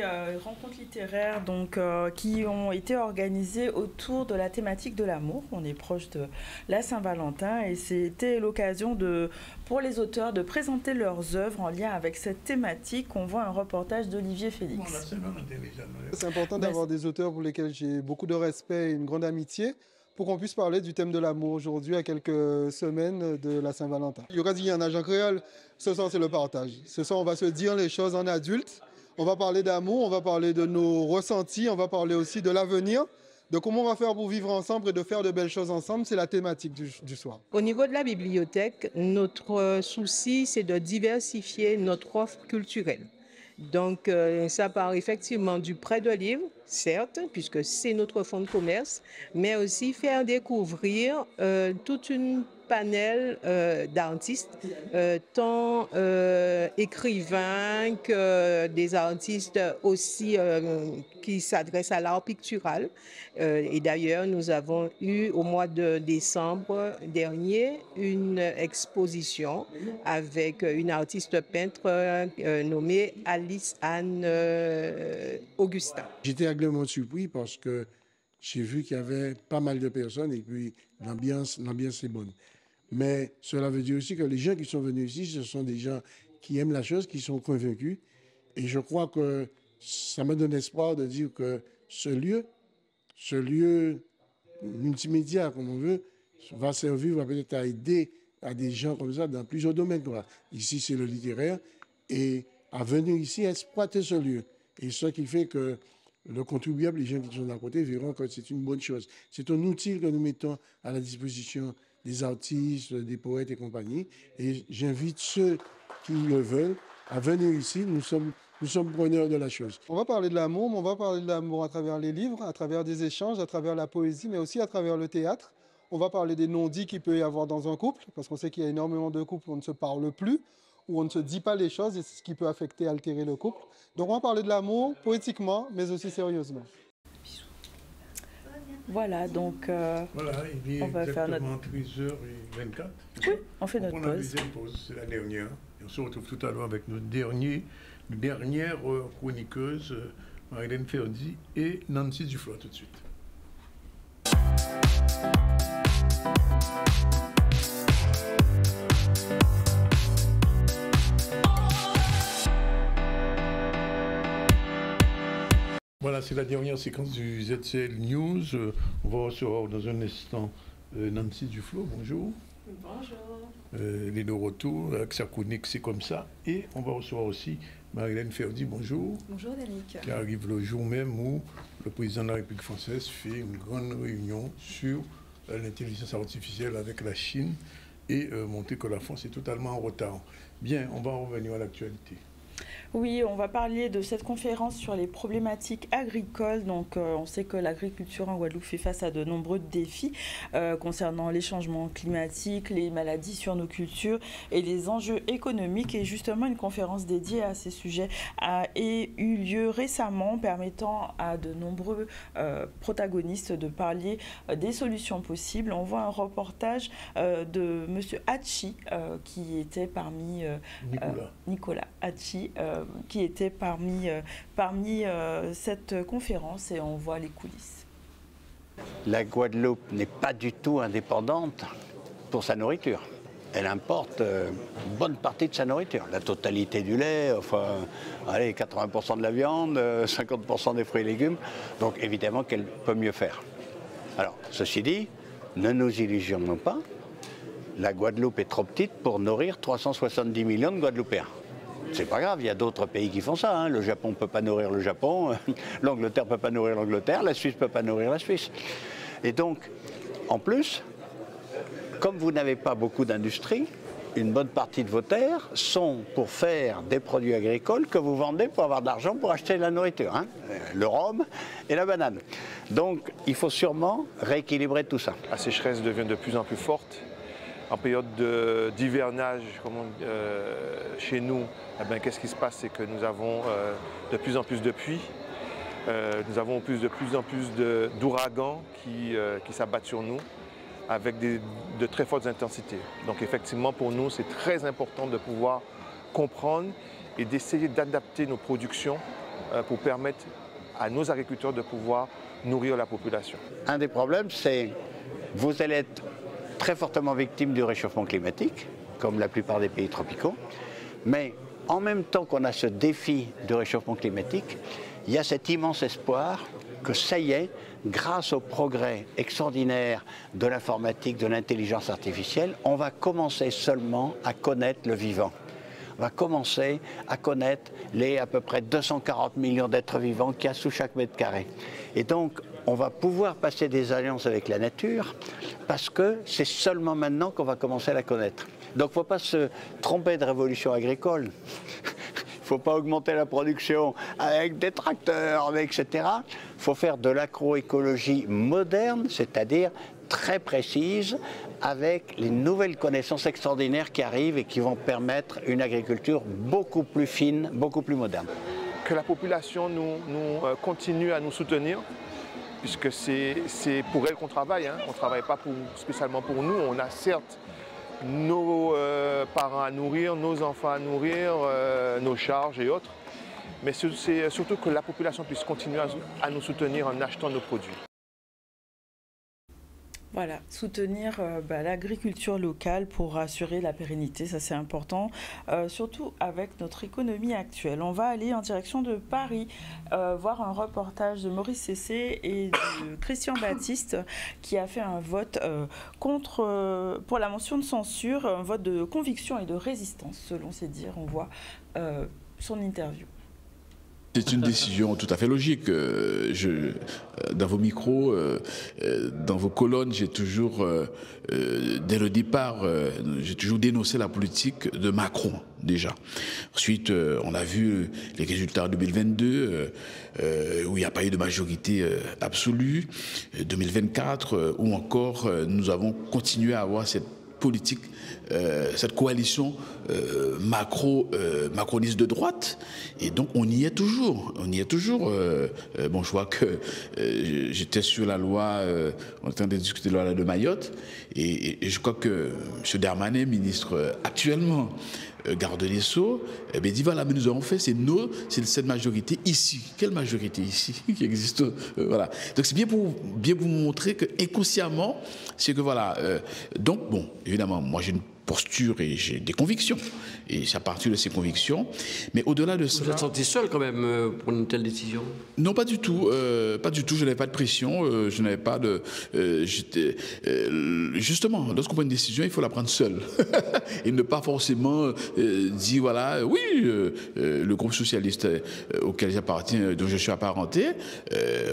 rencontres littéraires donc, qui ont été organisées autour de la thématique de l'amour. On est proche de la Saint-Valentin et c'était l'occasion pour les auteurs de présenter leurs œuvres en lien avec cette thématique. On voit un reportage d'Olivier Félix. C'est important d'avoir des auteurs pour lesquels j'ai beaucoup de respect et une grande amitié pour qu'on puisse parler du thème de l'amour aujourd'hui à quelques semaines de la Saint-Valentin. Il y aura dit un agent créole, ce soir c'est le partage. Ce soir on va se dire les choses en adulte. On va parler d'amour, on va parler de nos ressentis, on va parler aussi de l'avenir, de comment on va faire pour vivre ensemble et de faire de belles choses ensemble. C'est la thématique du soir. Au niveau de la bibliothèque, notre souci, c'est de diversifier notre offre culturelle. Donc, ça part effectivement du prêt de livres, certes, puisque c'est notre fonds de commerce, mais aussi faire découvrir toute une panel d'artistes, tant écrivains que des artistes aussi qui s'adressent à l'art pictural. Et d'ailleurs, nous avons eu au mois de décembre dernier une exposition avec une artiste peintre nommée Alice Anne Augustin. J'étais agréablement surpris parce que j'ai vu qu'il y avait pas mal de personnes et puis l'ambiance est bonne. Mais cela veut dire aussi que les gens qui sont venus ici, ce sont des gens qui aiment la chose, qui sont convaincus. Et je crois que ça me donne espoir de dire que ce lieu multimédia, comme on veut, va servir, va peut-être aider à des gens comme ça dans plusieurs domaines. Ici, c'est le littéraire. Et à venir ici, exploiter ce lieu. Et ce qui fait que le contribuable, les gens qui sont à côté, verront que c'est une bonne chose. C'est un outil que nous mettons à la disposition des artistes, des poètes et compagnie. Et j'invite ceux qui le veulent à venir ici. Nous sommes preneurs de la chose. On va parler de l'amour, mais on va parler de l'amour à travers les livres, à travers des échanges, à travers la poésie, mais aussi à travers le théâtre. On va parler des non-dits qu'il peut y avoir dans un couple, parce qu'on sait qu'il y a énormément de couples où on ne se parle plus, où on ne se dit pas les choses, et c'est ce qui peut affecter, altérer le couple. Donc on va parler de l'amour poétiquement, mais aussi sérieusement. Voilà, donc voilà, il est on va faire notre... 13h24. Oui, on fait notre pause. La deuxième pause, c'est la dernière. Et on se retrouve tout à l'heure avec notre dernière chroniqueuse, Marilène Ferdi et Nancy Duflo, tout de suite. Voilà, c'est la dernière séquence du ZCL News. On va recevoir dans un instant Nancy Duflo, bonjour. Bonjour. Elle est de retour, avec sa chronique, c'est comme ça. Et on va recevoir aussi Marilène Ferdi, bonjour. Bonjour Danick. Qui arrive le jour même où le président de la République française fait une grande réunion sur l'intelligence artificielle avec la Chine et montrer que la France est totalement en retard. Bien, on va revenir à l'actualité. Oui, on va parler de cette conférence sur les problématiques agricoles. Donc, on sait que l'agriculture en Guadeloupe fait face à de nombreux défis concernant les changements climatiques, les maladies sur nos cultures et les enjeux économiques. Et justement, une conférence dédiée à ces sujets a eu lieu récemment, permettant à de nombreux protagonistes de parler des solutions possibles. On voit un reportage de M. Hachi, qui était parmi... Nicolas Hachi, qui était parmi cette conférence, et on voit les coulisses. La Guadeloupe n'est pas du tout indépendante pour sa nourriture. Elle importe une bonne partie de sa nourriture. La totalité du lait, enfin, allez, 80% de la viande, 50% des fruits et légumes. Donc évidemment qu'elle peut mieux faire. Alors, ceci dit, ne nous illusionnons pas. La Guadeloupe est trop petite pour nourrir 370 millions de Guadeloupéens. C'est pas grave, il y a d'autres pays qui font ça. Hein. Le Japon ne peut pas nourrir le Japon, l'Angleterre ne peut pas nourrir l'Angleterre, la Suisse ne peut pas nourrir la Suisse. Et donc, en plus, comme vous n'avez pas beaucoup d'industrie, une bonne partie de vos terres sont pour faire des produits agricoles que vous vendez pour avoir de l'argent pour acheter de la nourriture, hein. Le rhum et la banane. Donc, il faut sûrement rééquilibrer tout ça. La sécheresse devient de plus en plus forte. En période d'hivernage, chez nous, eh qu'est-ce qui se passe? C'est que nous avons de plus en plus de pluie, nous avons de plus en plus d'ouragans qui s'abattent sur nous avec de très fortes intensités. Donc effectivement, pour nous, c'est très important de pouvoir comprendre et d'essayer d'adapter nos productions pour permettre à nos agriculteurs de pouvoir nourrir la population. Un des problèmes, c'est que vous allez être très fortement victime du réchauffement climatique, comme la plupart des pays tropicaux, mais en même temps qu'on a ce défi de réchauffement climatique, il y a cet immense espoir que ça y est, grâce au progrès extraordinaire de l'informatique, de l'intelligence artificielle, on va commencer seulement à connaître le vivant. On va commencer à connaître les à peu près 240 millions d'êtres vivants qu'il y a sous chaque mètre carré. Et donc, on va pouvoir passer des alliances avec la nature parce que c'est seulement maintenant qu'on va commencer à la connaître. Donc, il ne faut pas se tromper de révolution agricole. Il ne faut pas augmenter la production avec des tracteurs, etc. Il faut faire de l'agroécologie moderne, c'est-à-dire très précise, avec les nouvelles connaissances extraordinaires qui arrivent et qui vont permettre une agriculture beaucoup plus fine, beaucoup plus moderne. Que la population continue à nous soutenir, puisque c'est pour elle qu'on travaille. On ne travaille pas spécialement pour nous. On a certes nos parents à nourrir, nos enfants à nourrir, nos charges et autres. Mais c'est surtout que la population puisse continuer à nous soutenir en achetant nos produits. Voilà, soutenir l'agriculture locale pour assurer la pérennité, ça c'est important, surtout avec notre économie actuelle. On va aller en direction de Paris, voir un reportage de Maurice Cessé et de Christian Baptiste qui a fait un vote pour la motion de censure, un vote de conviction et de résistance, selon ses dires. On voit son interview. C'est une décision tout à fait logique. Dans vos micros, dans vos colonnes, j'ai toujours, dès le départ, j'ai toujours dénoncé la politique de Macron, déjà. Ensuite, on a vu les résultats en 2022, où il n'y a pas eu de majorité absolue. 2024, où encore nous avons continué à avoir cette politique, cette coalition macroniste de droite, et donc on y est toujours. Bon, je vois que j'étais sur la loi, on est en train de discuter de la loi de Mayotte, et je crois que M. Darmanin, ministre actuellement, garde des Sceaux, dit voilà, mais nous avons fait, c'est cette majorité ici. Quelle majorité ici qui existe voilà. Donc c'est bien pour vous montrer que inconsciemment, c'est que voilà. Donc bon, évidemment, moi j'ai une posture et j'ai des convictions. Et c'est à partir de ces convictions. Mais au-delà de ça... Vous êtes senti seul quand même pour une telle décision? Non, pas du tout. Pas du tout. Je n'avais pas de pression. Je n'avais pas de... justement, lorsqu'on prend une décision, il faut la prendre seule. Et ne pas forcément dire, voilà, oui, le groupe socialiste auquel j'appartiens, dont je suis apparenté,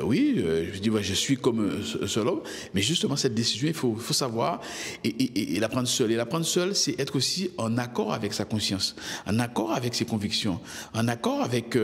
oui, je dis, ouais, je suis comme un seul homme. Mais justement, cette décision, il faut savoir et la prendre seule. Et la prendre seule, c'est être aussi en accord avec sa conscience, en accord avec ses convictions, en accord avec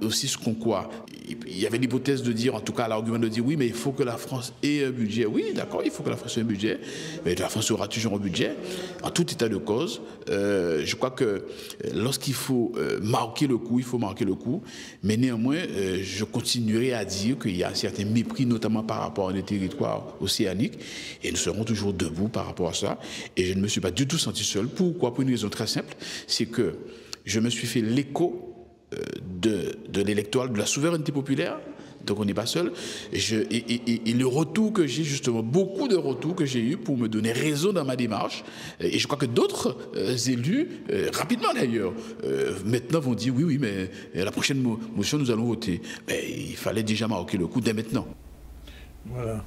aussi ce qu'on croit. Il y avait l'hypothèse de dire, en tout cas l'argument de dire, oui, mais il faut que la France ait un budget. Oui, d'accord, il faut que la France ait un budget, mais la France aura toujours un budget, en tout état de cause. Je crois que lorsqu'il faut marquer le coup, il faut marquer le coup, mais néanmoins, je continuerai à dire qu'il y a un certain mépris, notamment par rapport à des territoires océaniques, et nous serons toujours debout par rapport à ça, et je ne me suis pas du tout senti seul. Pourquoi? Pour une raison très simple, c'est que je me suis fait l'écho de l'électoral, de la souveraineté populaire, donc on n'est pas seul. Et le retour que j'ai, justement, beaucoup de retours que j'ai eu pour me donner raison dans ma démarche, et je crois que d'autres élus, rapidement d'ailleurs, maintenant vont dire oui, mais la prochaine motion, nous allons voter. Mais il fallait déjà marquer le coup dès maintenant. Voilà,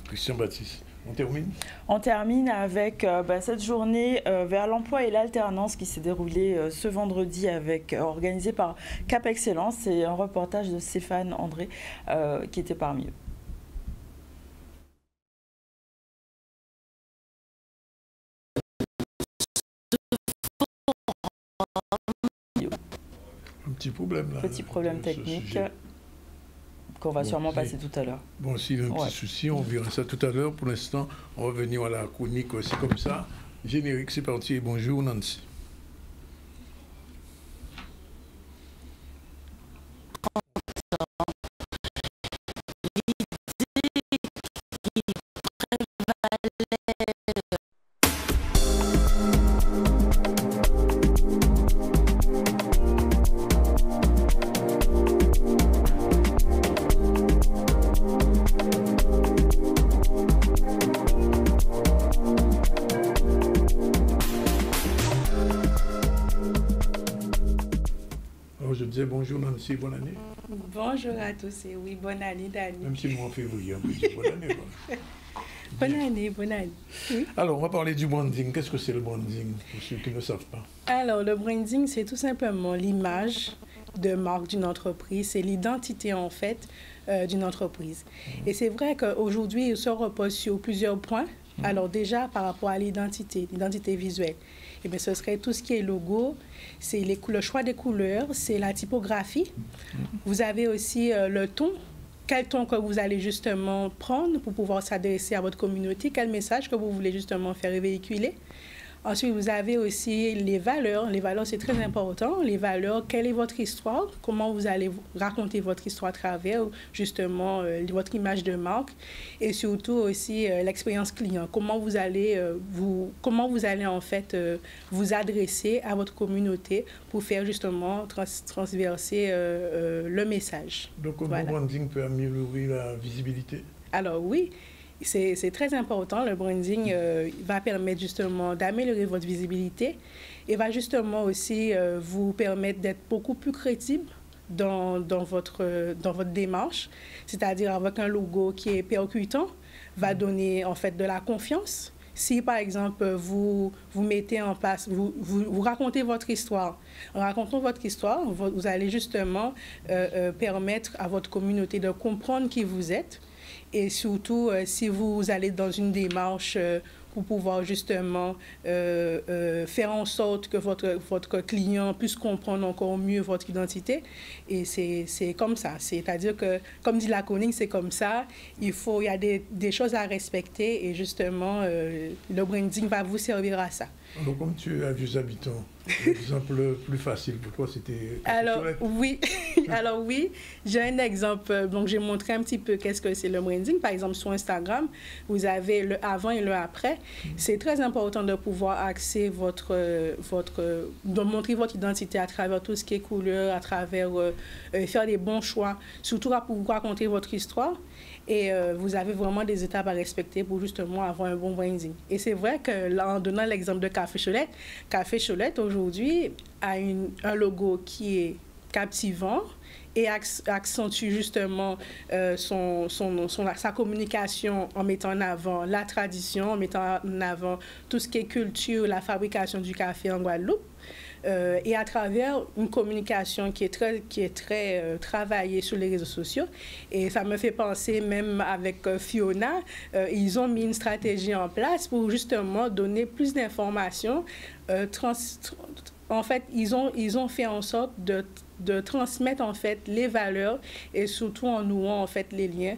Christian Baptiste. On termine ? On termine avec cette journée vers l'emploi et l'alternance qui s'est déroulée ce vendredi, organisée par Cap Excellence. C'est un reportage de Stéphane André qui était parmi eux. Un petit problème là. Petit problème technique. Qu'on va sûrement passer tout à l'heure. Bon, s'il y a un petit souci, on verra ça tout à l'heure. Pour l'instant, on va venir à la chronique aussi comme ça. Générique, c'est parti. Bonjour Nancy. je disais bonjour Nancy, bonne année. Bonjour à tous et oui, bonne année Dani. Même si moi en février, on peut dire bonne année. Bonne année, bonne année. Oui. Alors, on va parler du branding. Qu'est-ce que c'est le branding, pour ceux qui ne savent pas? Alors, le branding, c'est tout simplement l'image de marque d'une entreprise. C'est l'identité, en fait, d'une entreprise. Et c'est vrai qu'aujourd'hui, il se repose sur plusieurs points. Alors, déjà, par rapport à l'identité visuelle, eh bien, ce serait tout ce qui est logo, c'est le choix des couleurs, c'est la typographie. Vous avez aussi le ton. Quel ton que vous allez justement prendre pour pouvoir s'adresser à votre communauté, quel message que vous voulez justement faire véhiculer. Ensuite, vous avez aussi les valeurs. Les valeurs, c'est très important. Les valeurs, quelle est votre histoire? Comment vous allez raconter votre histoire à travers justement votre image de marque? Et surtout aussi l'expérience client. Comment vous allez en fait vous adresser à votre communauté pour faire justement transverser le message. Donc, comment le branding peut améliorer la visibilité? Alors oui. C'est très important. Le branding va permettre justement d'améliorer votre visibilité et va justement aussi vous permettre d'être beaucoup plus crédible dans votre démarche. C'est-à-dire avec un logo qui est percutant, va donner en fait de la confiance. Si, par exemple, vous mettez en place, vous racontez votre histoire. En racontant votre histoire, vous allez justement permettre à votre communauté de comprendre qui vous êtes. Et surtout, si vous allez dans une démarche pour pouvoir justement faire en sorte que votre client puisse comprendre encore mieux votre identité. Et c'est comme ça. C'est-à-dire que, comme dit la chronique, c'est comme ça. Il y a des choses à respecter et justement, le branding va vous servir à ça. Alors, comme tu es un vieux habitant, l'exemple le plus facile pour toi, c'était... Alors, oui. Alors, oui, j'ai un exemple. Donc, j'ai montré un petit peu qu'est-ce que c'est le branding. Par exemple, sur Instagram, vous avez le avant et le après. C'est très important de pouvoir axer de montrer votre identité à travers tout ce qui est couleur, à travers faire des bons choix, surtout pour raconter votre histoire. Et vous avez vraiment des étapes à respecter pour justement avoir un bon branding. Et c'est vrai que là, en donnant l'exemple de Café Cholette aujourd'hui a un logo qui est captivant et accentue justement sa communication en mettant en avant la tradition, en mettant en avant tout ce qui est culture, la fabrication du café en Guadeloupe. Et à travers une communication qui est très travaillée sur les réseaux sociaux. Et ça me fait penser, même avec Fiona, ils ont mis une stratégie en place pour justement donner plus d'informations. En fait, ils ont fait en sorte de transmettre en fait les valeurs et surtout en nouant en fait les liens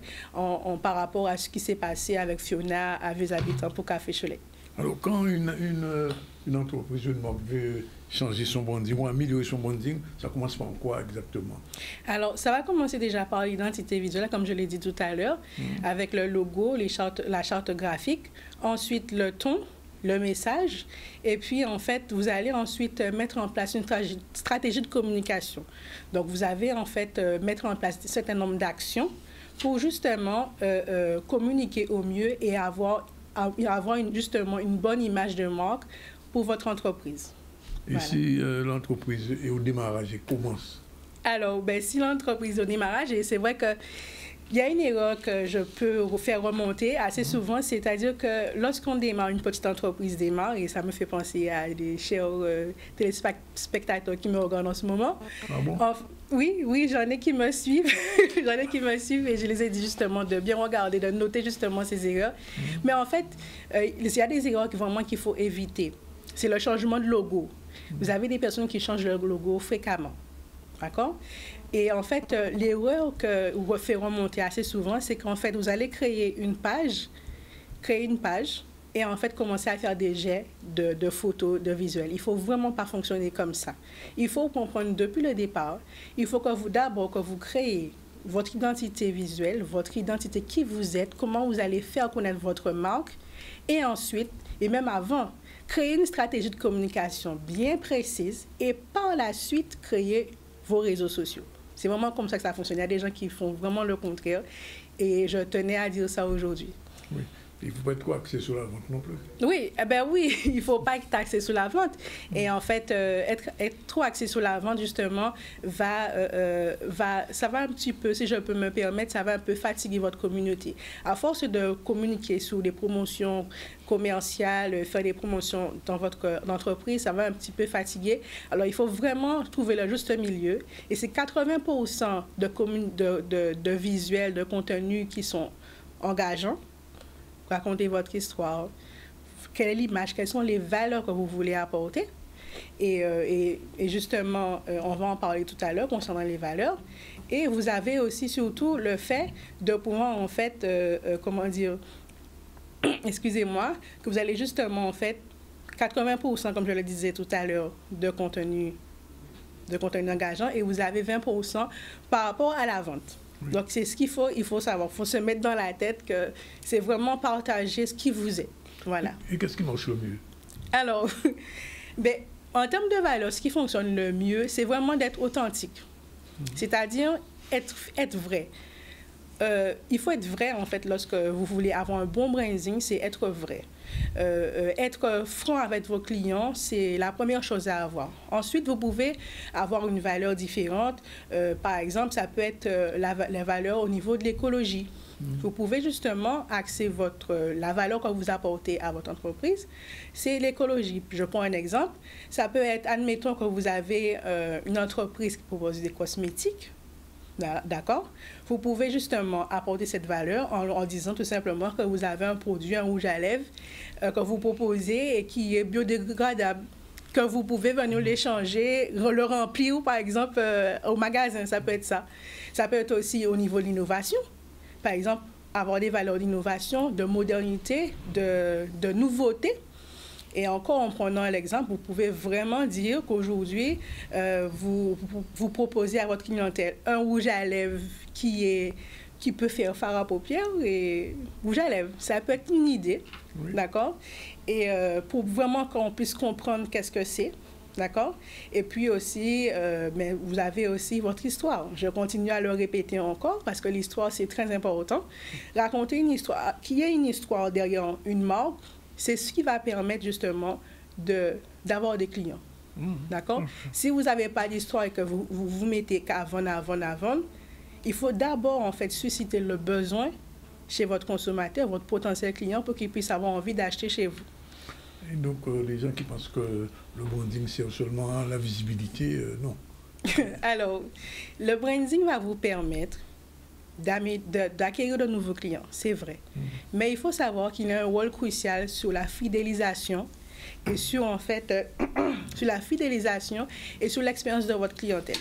par rapport à ce qui s'est passé avec Fiona, avec les habitants pour Café Cholette. Alors, quand une entreprise, une marque veut changer son branding ou améliorer son branding, ça commence par quoi exactement? Alors, ça va commencer déjà par l'identité visuelle, comme je l'ai dit tout à l'heure, avec le logo, la charte graphique, ensuite le ton, le message, et puis en fait, vous allez ensuite mettre en place une stratégie de communication. Donc, vous avez en fait mettre en place un certain nombre d'actions pour justement communiquer au mieux et avoir justement une bonne image de marque pour votre entreprise. Et voilà. Si l'entreprise est au démarrage, elle commence? Alors, si l'entreprise est au démarrage, et c'est vrai qu'il y a une erreur que je peux faire remonter assez souvent, c'est-à-dire que lorsqu'on démarre, une petite entreprise démarre, et ça me fait penser à des chers téléspectateurs qui me regardent en ce moment. Ah bon? Oui, j'en ai qui me suivent. J'en ai qui me suivent et je les ai dit justement de bien regarder, de noter justement ces erreurs. Mais en fait, il y a des erreurs vraiment qu'il faut éviter. C'est le changement de logo. Vous avez des personnes qui changent leur logo fréquemment. D'accord? Et en fait, l'erreur que vous fait remonter assez souvent, c'est qu'en fait, vous allez créer une page et en fait, commencer à faire des jets de photos, de visuels. Il ne faut vraiment pas fonctionner comme ça. Il faut comprendre depuis le départ, il faut que vous créez votre identité visuelle, votre identité qui vous êtes, comment vous allez faire connaître votre marque, et ensuite, et même avant, créer une stratégie de communication bien précise et par la suite, créer vos réseaux sociaux. C'est vraiment comme ça que ça fonctionne. Il y a des gens qui font vraiment le contraire et je tenais à dire ça aujourd'hui. Oui. Il ne faut pas être trop axé sur la vente non plus. Oui, il ne faut pas être axé sur la vente. Et en fait, être trop axé sur la vente, justement, ça va un petit peu, si je peux me permettre, ça va un peu fatiguer votre communauté. À force de communiquer sur des promotions commerciales, faire des promotions dans votre entreprise, ça va un petit peu fatiguer. Alors, il faut vraiment trouver le juste milieu. Et c'est 80% de visuels, de contenus qui sont engageants. Racontez votre histoire. Quelle est l'image? Quelles sont les valeurs que vous voulez apporter? Et justement, on va en parler tout à l'heure concernant les valeurs. Et vous avez aussi surtout le fait de pouvoir, en fait, excusez-moi, que vous allez justement, en fait, 80%, comme je le disais tout à l'heure, de contenu engageant, et vous avez 20% par rapport à la vente. Donc, c'est ce qu'il faut savoir. Il faut se mettre dans la tête que c'est vraiment partager ce qui vous est. Voilà. Et qu'est-ce qui marche le mieux? Alors, en termes de valeur, ce qui fonctionne le mieux, c'est vraiment d'être authentique. C'est-à-dire être vrai. Il faut être vrai, en fait, lorsque vous voulez avoir un bon branding, c'est être vrai. Être franc avec vos clients, c'est la première chose à avoir. Ensuite, vous pouvez avoir une valeur différente. Par exemple, ça peut être la valeur au niveau de l'écologie. Vous pouvez justement axer la valeur que vous apportez à votre entreprise, c'est l'écologie. Je prends un exemple. Ça peut être, admettons que vous avez une entreprise qui propose des cosmétiques. D'accord? Vous pouvez justement apporter cette valeur en disant tout simplement que vous avez un produit, un rouge à lèvres, que vous proposez et qui est biodégradable, que vous pouvez venir l'échanger, le remplir, par exemple, au magasin, ça peut être ça. Ça peut être aussi au niveau de l'innovation. Par exemple, avoir des valeurs d'innovation, de modernité, de nouveauté. Et encore, en prenant l'exemple, vous pouvez vraiment dire qu'aujourd'hui, vous proposez à votre clientèle un rouge à lèvres qui peut faire fard à paupières et rouge à lèvres. Ça peut être une idée, d'accord? Et pour vraiment qu'on puisse comprendre qu'est-ce que c'est, d'accord? Et puis aussi, mais vous avez aussi votre histoire. Je continue à le répéter encore parce que l'histoire, c'est très important. Raconter une histoire, qu'il y ait une histoire derrière une marque, c'est ce qui va permettre justement d'avoir des clients. D'accord? Si vous n'avez pas d'histoire et que vous mettez qu'à vendre, il faut d'abord en fait susciter le besoin chez votre consommateur, votre potentiel client, pour qu'il puisse avoir envie d'acheter chez vous. Et donc, les gens qui pensent que le branding sert seulement à la visibilité, non. Alors, le branding va vous permettre d'acquérir de nouveaux clients, c'est vrai. Mais il faut savoir qu'il y a un rôle crucial sur la fidélisation et sur, en fait, sur la fidélisation et sur l'expérience de votre clientèle.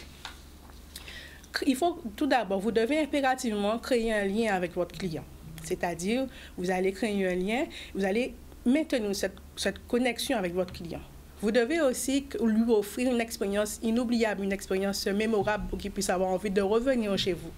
Il faut, tout d'abord, vous devez impérativement créer un lien avec votre client. C'est-à-dire, vous allez créer un lien, vous allez maintenir cette connexion avec votre client. Vous devez aussi lui offrir une expérience inoubliable, une expérience mémorable pour qu'il puisse avoir envie de revenir chez vous.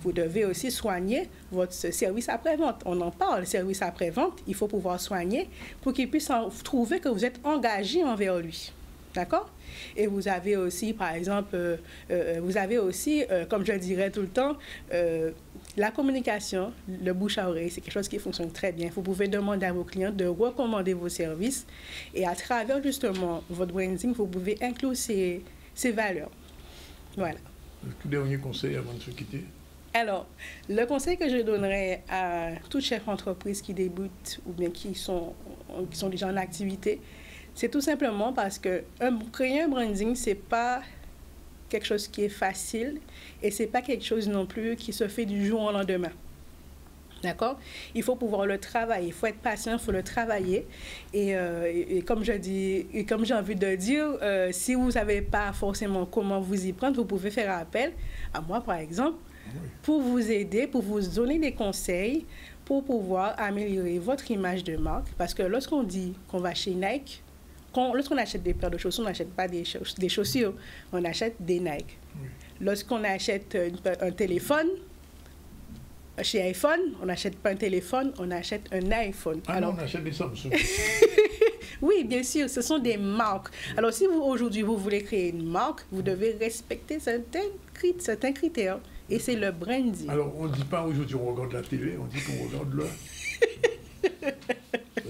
Vous devez aussi soigner votre service après-vente. On en parle, service après-vente, il faut pouvoir soigner pour qu'il puisse trouver que vous êtes engagé envers lui. D'accord? Et vous avez aussi, par exemple, comme je le dirais tout le temps, la communication, le bouche à oreille, c'est quelque chose qui fonctionne très bien. Vous pouvez demander à vos clients de recommander vos services et à travers justement votre branding, vous pouvez inclure ces valeurs. Voilà. Tout dernier conseil avant de se quitter? Alors, le conseil que je donnerais à tout chef d'entreprise qui débute ou bien qui sont déjà en activité, c'est tout simplement parce que créer un branding, ce n'est pas quelque chose qui est facile et ce n'est pas quelque chose non plus qui se fait du jour au lendemain. D'accord? Il faut pouvoir le travailler, il faut être patient, il faut le travailler. Et comme je dis, et comme j'ai envie de dire, si vous ne savez pas forcément comment vous y prendre, vous pouvez faire appel à moi, par exemple, pour vous aider, pour vous donner des conseils, pour pouvoir améliorer votre image de marque. Parce que lorsqu'on dit qu'on va chez Nike, lorsqu'on achète des paires de chaussures, on n'achète pas des chaussures, on achète des Nike. Lorsqu'on achète un téléphone, chez iPhone, on n'achète pas un téléphone, on achète un iPhone. Alors, on achète des Samsung. Oui, bien sûr, ce sont des marques. Alors, si aujourd'hui, vous voulez créer une marque, vous devez respecter certains critères. Et c'est le branding. Alors, on ne dit pas aujourd'hui on regarde la télé, on dit qu'on regarde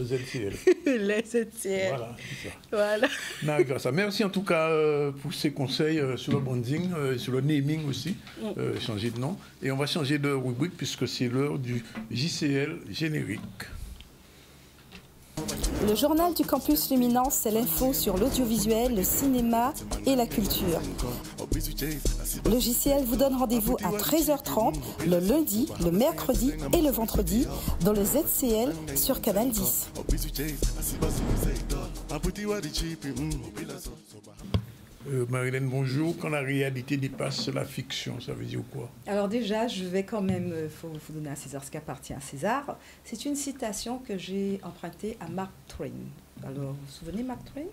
le ZCL. Les ZCL. Voilà, c'est ça. Voilà. D'accord, merci en tout cas pour ces conseils sur le branding, sur le naming aussi, changer de nom. Et on va changer de rubrique puisque c'est l'heure du JCL générique. Le journal du campus Luminance, c'est l'info sur l'audiovisuel, le cinéma et la culture. Le JCL vous donne rendez-vous à 13h30 le lundi, le mercredi et le vendredi dans le ZCL sur Canal 10. Marilène, bonjour. Quand la réalité dépasse la fiction, ça veut dire quoi? Alors déjà, je vais quand même, faut donner à César ce qui appartient à César. C'est une citation que j'ai empruntée à Mark Twain. Alors, vous vous souvenez Mark Twain?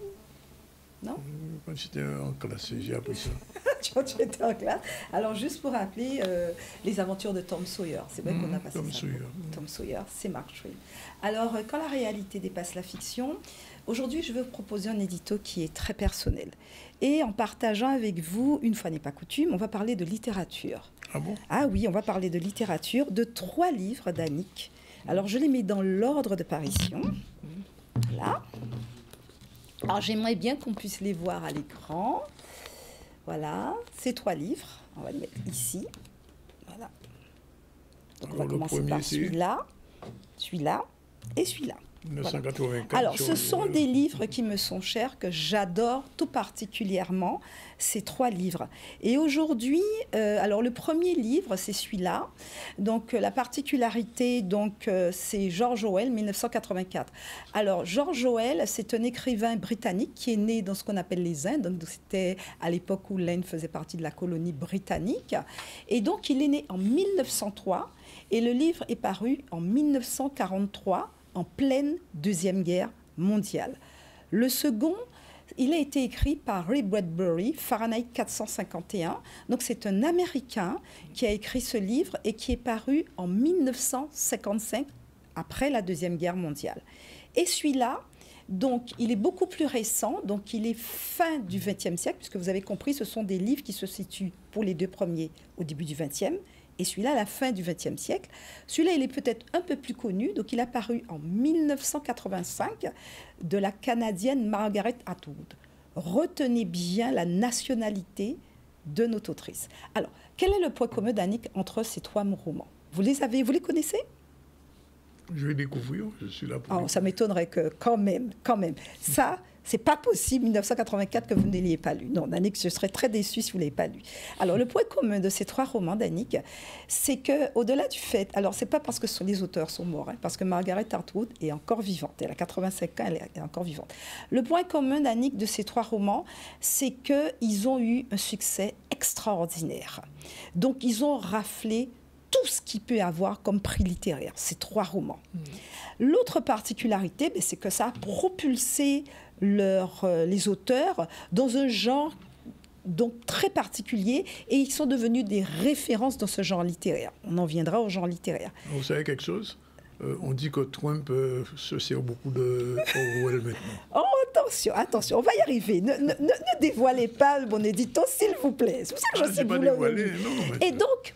Non? Quand j'étais en classe, j'ai appris ça. Quand tu étais en classe. Alors, juste pour rappeler les aventures de Tom Sawyer. C'est vrai qu'on a passé Tom ça. Sawyer. Tom Sawyer, c'est Mark Twain. Alors, quand la réalité dépasse la fiction, aujourd'hui, je veux vous proposer un édito qui est très personnel. Et en partageant avec vous, une fois n'est pas coutume, on va parler de littérature. Ah bon? Ah oui, on va parler de littérature, de 3 livres d'Annick. Alors, je les mets dans l'ordre de parution. Voilà. Alors, j'aimerais bien qu'on puisse les voir à l'écran. Voilà, ces 3 livres. On va les mettre ici. Voilà. Donc, on va commencer par celui-là, celui-là et celui-là. 1984. Voilà. Alors, ce sont des livres qui me sont chers, que j'adore tout particulièrement, ces 3 livres. Et aujourd'hui, alors le premier livre, c'est celui-là. Donc, la particularité, c'est George Orwell, 1984. Alors, George Orwell, c'est un écrivain britannique qui est né dans ce qu'on appelle les Indes. Donc, c'était à l'époque où l'Inde faisait partie de la colonie britannique. Et donc, il est né en 1903 et le livre est paru en 1943. En pleine Deuxième Guerre mondiale. Le second, il a été écrit par Ray Bradbury, Fahrenheit 451. Donc c'est un Américain qui a écrit ce livre et qui est paru en 1955, après la Deuxième Guerre mondiale. Et celui-là, donc, il est beaucoup plus récent, donc il est fin du XXe siècle, puisque vous avez compris, ce sont des livres qui se situent pour les 2 premiers au début du XXe, et celui-là à la fin du XXe siècle. Celui-là, il est peut-être un peu plus connu, donc il a paru en 1985 de la Canadienne Margaret Atwood. Retenez bien la nationalité de notre autrice. Alors, quel est le point commun d'Annick entre ces 3 romans? Vous les connaissez? Je vais découvrir, je suis là pour... Oh, ça m'étonnerait que, quand même, ça, c'est pas possible, 1984, que vous ne l'ayez pas lu. Non, Annick, je serais très déçue si vous ne l'avez pas lu. Alors, le point commun de ces 3 romans d'Annick, c'est qu'au-delà du fait... Alors, c'est pas parce que les auteurs sont morts, parce que Margaret Atwood est encore vivante. Elle a 85 ans, elle est encore vivante. Le point commun d'Annick de ces 3 romans, c'est qu'ils ont eu un succès extraordinaire. Donc, ils ont raflé tout ce qu'il peut avoir comme prix littéraire, ces 3 romans. L'autre particularité, c'est que ça a propulsé les auteurs dans un genre donc très particulier, et ils sont devenus des références dans ce genre littéraire. On en viendra au genre littéraire. Vous savez quelque chose? On dit que Trump se sert beaucoup de Orwell maintenant. Oh, attention, on va y arriver. Ne dévoilez pas mon édito, s'il vous plaît. C'est pour ça que je sais que vous l'avez. Et donc,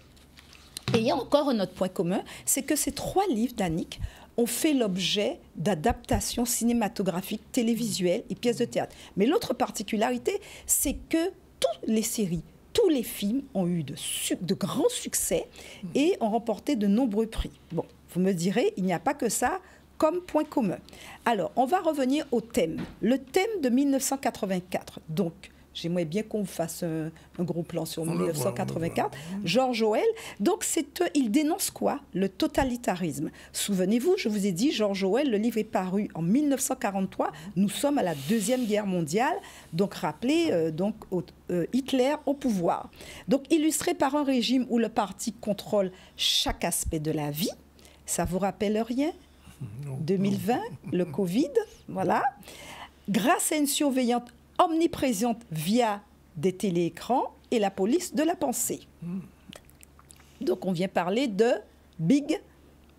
et il y a encore un autre point commun, c'est que ces 3 livres d'Annick ont fait l'objet d'adaptations cinématographiques, télévisuelles et pièces de théâtre. Mais l'autre particularité, c'est que toutes les séries, tous les films ont eu de grands succès et ont remporté de nombreux prix. Bon, vous me direz, il n'y a pas que ça comme point commun. Alors, on va revenir au thème. Le thème de 1984, donc... J'aimerais bien qu'on fasse un gros plan sur 1984. George Orwell, donc il dénonce quoi? Le totalitarisme. Souvenez-vous, je vous ai dit, George Orwell, le livre est paru en 1943. Nous sommes à la Deuxième Guerre mondiale. Donc rappelez Hitler au pouvoir. Donc illustré par un régime où le parti contrôle chaque aspect de la vie. Ça vous rappelle rien? 2020, le Covid, voilà. Grâce à une surveillance omniprésente via des téléécrans et la police de la pensée. Donc on vient parler de Big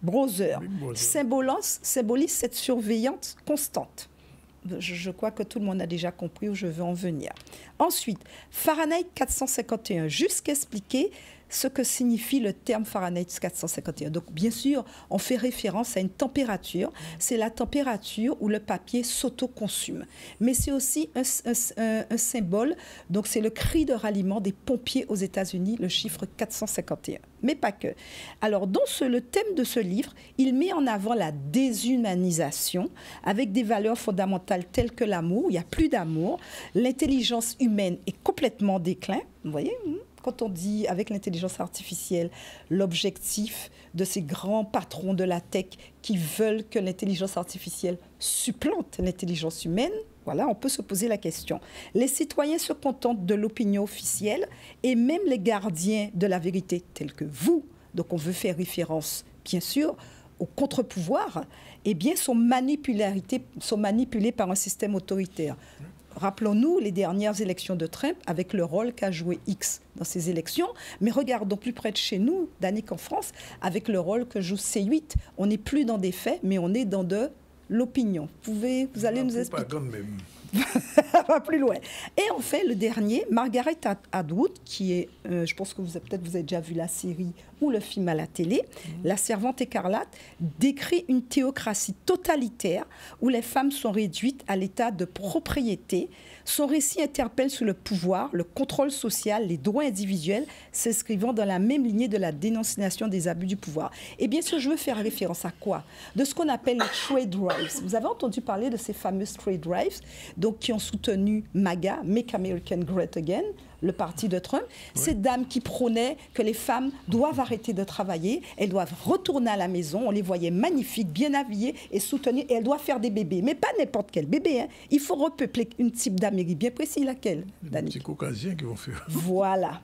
Brother. Symbolise cette surveillance constante. Je crois que tout le monde a déjà compris où je veux en venir. Ensuite, Fahrenheit 451, juste expliquer ce que signifie le terme Fahrenheit 451. Donc, bien sûr, on fait référence à une température. C'est la température où le papier s'autoconsume. Mais c'est aussi un symbole. Donc, c'est le cri de ralliement des pompiers aux États-Unis, le chiffre 451. Mais pas que. Alors, dans le thème de ce livre, il met en avant la déshumanisation avec des valeurs fondamentales telles que l'amour. Il n'y a plus d'amour. L'intelligence humaine est complètement en déclin. Vous voyez, quand on dit avec l'intelligence artificielle, l'objectif de ces grands patrons de la tech qui veulent que l'intelligence artificielle supplante l'intelligence humaine, voilà, on peut se poser la question. Les citoyens se contentent de l'opinion officielle et même les gardiens de la vérité, tels que vous, donc on veut faire référence, bien sûr, au contre-pouvoir, eh bien, sont manipulés par un système autoritaire. Rappelons-nous les dernières élections de Trump avec le rôle qu'a joué X dans ces élections, mais regardons plus près de chez nous, Danick en France, avec le rôle que joue C8. On n'est plus dans des faits, mais on est dans de l'opinion. Vous allez nous expliquer. Pas même. Va plus loin. Et en fait, le dernier, Margaret Atwood, qui est, je pense que vous avez déjà vu la série ou le film à la télé, La Servante écarlate, décrit une théocratie totalitaire où les femmes sont réduites à l'état de propriété. Son récit interpelle sur le pouvoir, le contrôle social, les droits individuels, s'inscrivant dans la même lignée de la dénonciation des abus du pouvoir. Et bien sûr, je veux faire référence à quoi? De ce qu'on appelle les trade drives. Vous avez entendu parler de ces fameuses trade drives, donc qui ont soutenu MAGA, Make America Great Again, le parti de Trump, ces dames qui prônaient que les femmes doivent arrêter de travailler, elles doivent retourner à la maison, on les voyait magnifiques, bien habillées et soutenues, et elles doivent faire des bébés, mais pas n'importe quel bébé, hein. Il faut repeupler une type d'Amérique bien précis, laquelle, Danick? C'est caucasiens qui vont faire. Voilà,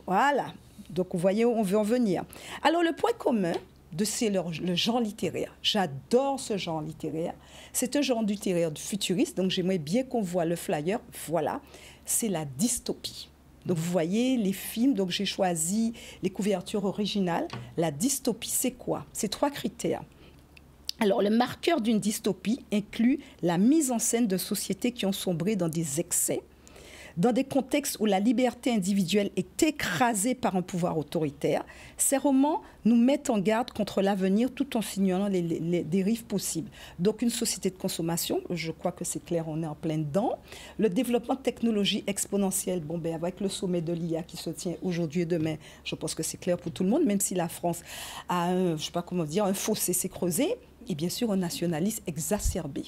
voilà, donc vous voyez où on veut en venir. Alors le point commun, c'est le genre littéraire. J'adore ce genre littéraire. C'est un genre littéraire futuriste, donc j'aimerais bien qu'on voit le flyer. Voilà, c'est la dystopie. Donc vous voyez les films, donc j'ai choisi les couvertures originales. La dystopie, c'est quoi? C'est 3 critères. Alors, le marqueur d'une dystopie inclut la mise en scène de sociétés qui ont sombré dans des excès, dans des contextes où la liberté individuelle est écrasée par un pouvoir autoritaire. Ces romans nous mettent en garde contre l'avenir tout en signalant les dérives possibles. Donc, une société de consommation, je crois que c'est clair, on est en plein dedans. Le développement de technologies exponentielles, avec le sommet de l'IA qui se tient aujourd'hui et demain, je pense que c'est clair pour tout le monde, même si la France a un fossé s'est creusé, et bien sûr un nationalisme exacerbé.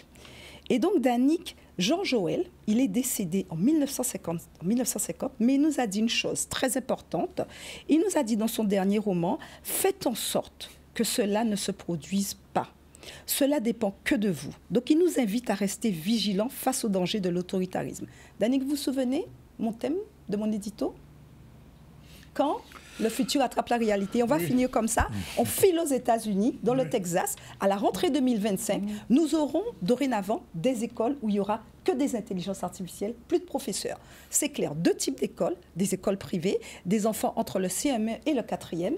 Et donc, Danick, George Orwell, il est décédé en 1950, mais il nous a dit une chose très importante. Il nous a dit dans son dernier roman, « Faites en sorte que cela ne se produise pas. Cela dépend que de vous. » Donc, il nous invite à rester vigilants face au danger de l'autoritarisme. Danick, vous vous souvenez mon thème de mon édito? Quand le futur attrape la réalité. On va finir comme ça. On file aux États-Unis, dans le Texas. À la rentrée 2025, nous aurons dorénavant des écoles où il n'y aura que des intelligences artificielles, plus de professeurs. C'est clair, 2 types d'écoles, des écoles privées, des enfants entre le CM1 et le 4e,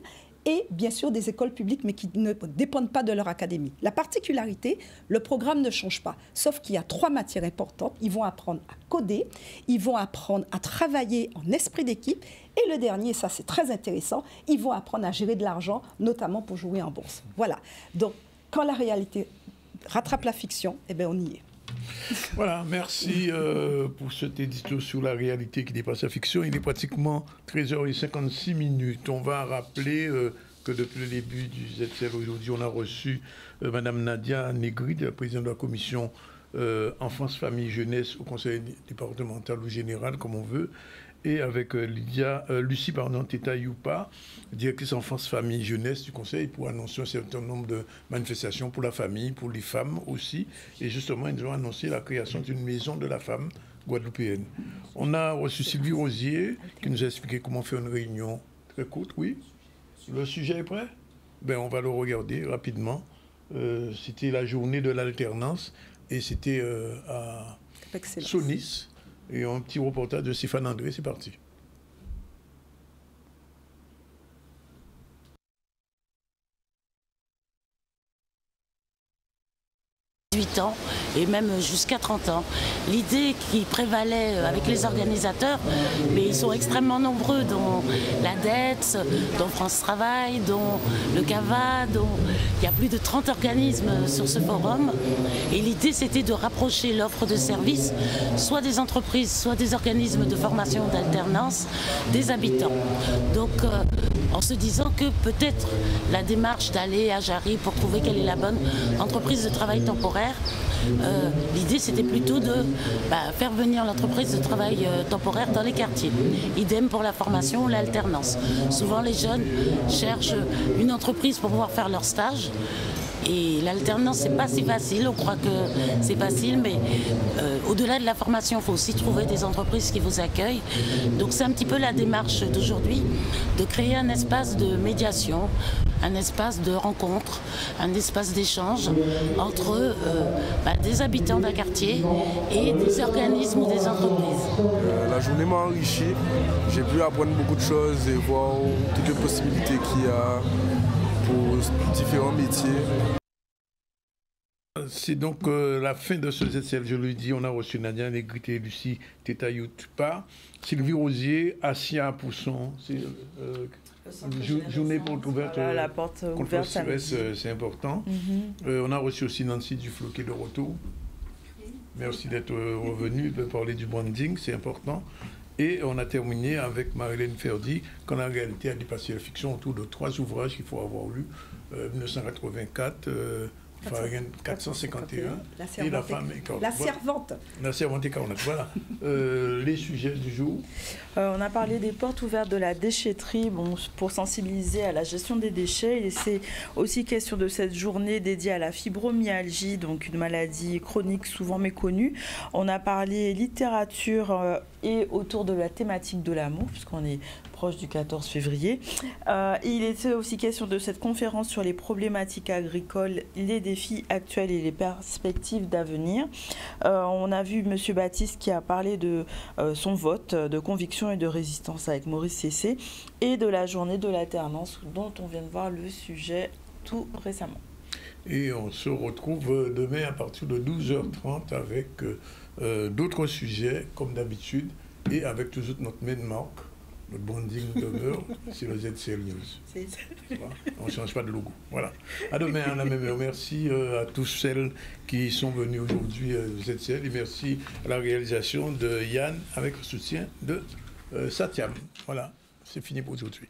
et bien sûr des écoles publiques, mais qui ne dépendent pas de leur académie. La particularité, le programme ne change pas, sauf qu'il y a 3 matières importantes. Ils vont apprendre à coder, ils vont apprendre à travailler en esprit d'équipe, et le dernier, ça c'est très intéressant, ils vont apprendre à gérer de l'argent, notamment pour jouer en bourse. Voilà. Donc, quand la réalité rattrape la fiction, eh bien on y est. Voilà, merci pour cet édito sur la réalité qui dépasse la fiction. Il est pratiquement 13h56. On va rappeler que depuis le début du ZCL aujourd'hui, on a reçu Mme Nadia Negrid, la présidente de la commission Enfance, Famille, Jeunesse au conseil départemental ou général, comme on veut, et avec Lucie Teta Youpa, directrice Enfance, Famille, Jeunesse du Conseil, pour annoncer un certain nombre de manifestations pour la famille, pour les femmes aussi. Et justement, ils ont annoncé la création d'une maison de la femme guadeloupéenne. On a reçu Sylvie Rosier, qui nous a expliqué comment faire une réunion très courte. Oui, le sujet est prêt? Ben, on va le regarder rapidement. C'était la journée de l'alternance et c'était à Sonis. Et un petit reportage de Stéphane André, c'est parti. Ans, et même jusqu'à 30 ans. L'idée qui prévalait avec les organisateurs, mais ils sont extrêmement nombreux, dont l'ADETS, dont France Travail, dont le CAVA, dont il y a plus de 30 organismes sur ce forum. Et l'idée, c'était de rapprocher l'offre de services, soit des entreprises, soit des organismes de formation d'alternance, des habitants. Donc, en se disant que peut-être la démarche d'aller à Jarry pour trouver quelle est la bonne entreprise de travail temporaire, l'idée c'était plutôt de faire venir l'entreprise de travail temporaire dans les quartiers. Idem pour la formation ou l'alternance. Souvent les jeunes cherchent une entreprise pour pouvoir faire leur stage. Et l'alternance, c'est pas si facile, on croit que c'est facile, mais au-delà de la formation, il faut aussi trouver des entreprises qui vous accueillent. Donc c'est un petit peu la démarche d'aujourd'hui, de créer un espace de médiation, un espace de rencontre, un espace d'échange entre des habitants d'un quartier et des organismes ou des entreprises. La journée m'a enrichi, j'ai pu apprendre beaucoup de choses et voir toutes les possibilités qu'il y a pour différents métiers. C'est donc la fin de ce ZCL, je le dis. On a reçu Nadia Negrité, Lucie Tétayoutpa, Sylvie Rosier, Assia Pousson. Journée porte ouverte. La porte ouverte, c'est important. On a reçu aussi Nancy Duflo qui est de retour. Merci d'être revenu, de parler du branding, c'est important. Et on a terminé avec Marilène Ferdi, qu'on a en réalité a dépassé la fiction autour de 3 ouvrages qu'il faut avoir lus. 1984, 451 et La femme écarlate. La servante. La servante écarlate, voilà. Les sujets du jour. On a parlé des portes ouvertes de la déchetterie pour sensibiliser à la gestion des déchets. Et c'est aussi question de cette journée dédiée à la fibromyalgie, donc une maladie chronique souvent méconnue. On a parlé littérature et autour de la thématique de l'amour, puisqu'on est proche du 14 février. Il était aussi question de cette conférence sur les problématiques agricoles, les défis actuels et les perspectives d'avenir. On a vu M. Baptiste qui a parlé de son vote de conviction et de résistance avec Maurice Cessé et de la journée de l'alternance dont on vient de voir le sujet tout récemment. Et on se retrouve demain à partir de 12h30 avec d'autres sujets comme d'habitude et avec toujours notre main marque. Notre branding demeure, c'est le ZCL News. Voilà. On ne change pas de logo. Voilà. À demain à la même heure. Merci à tous celles qui sont venus aujourd'hui au ZCL et merci à la réalisation de Yann avec le soutien de Satyam. Voilà, c'est fini pour aujourd'hui.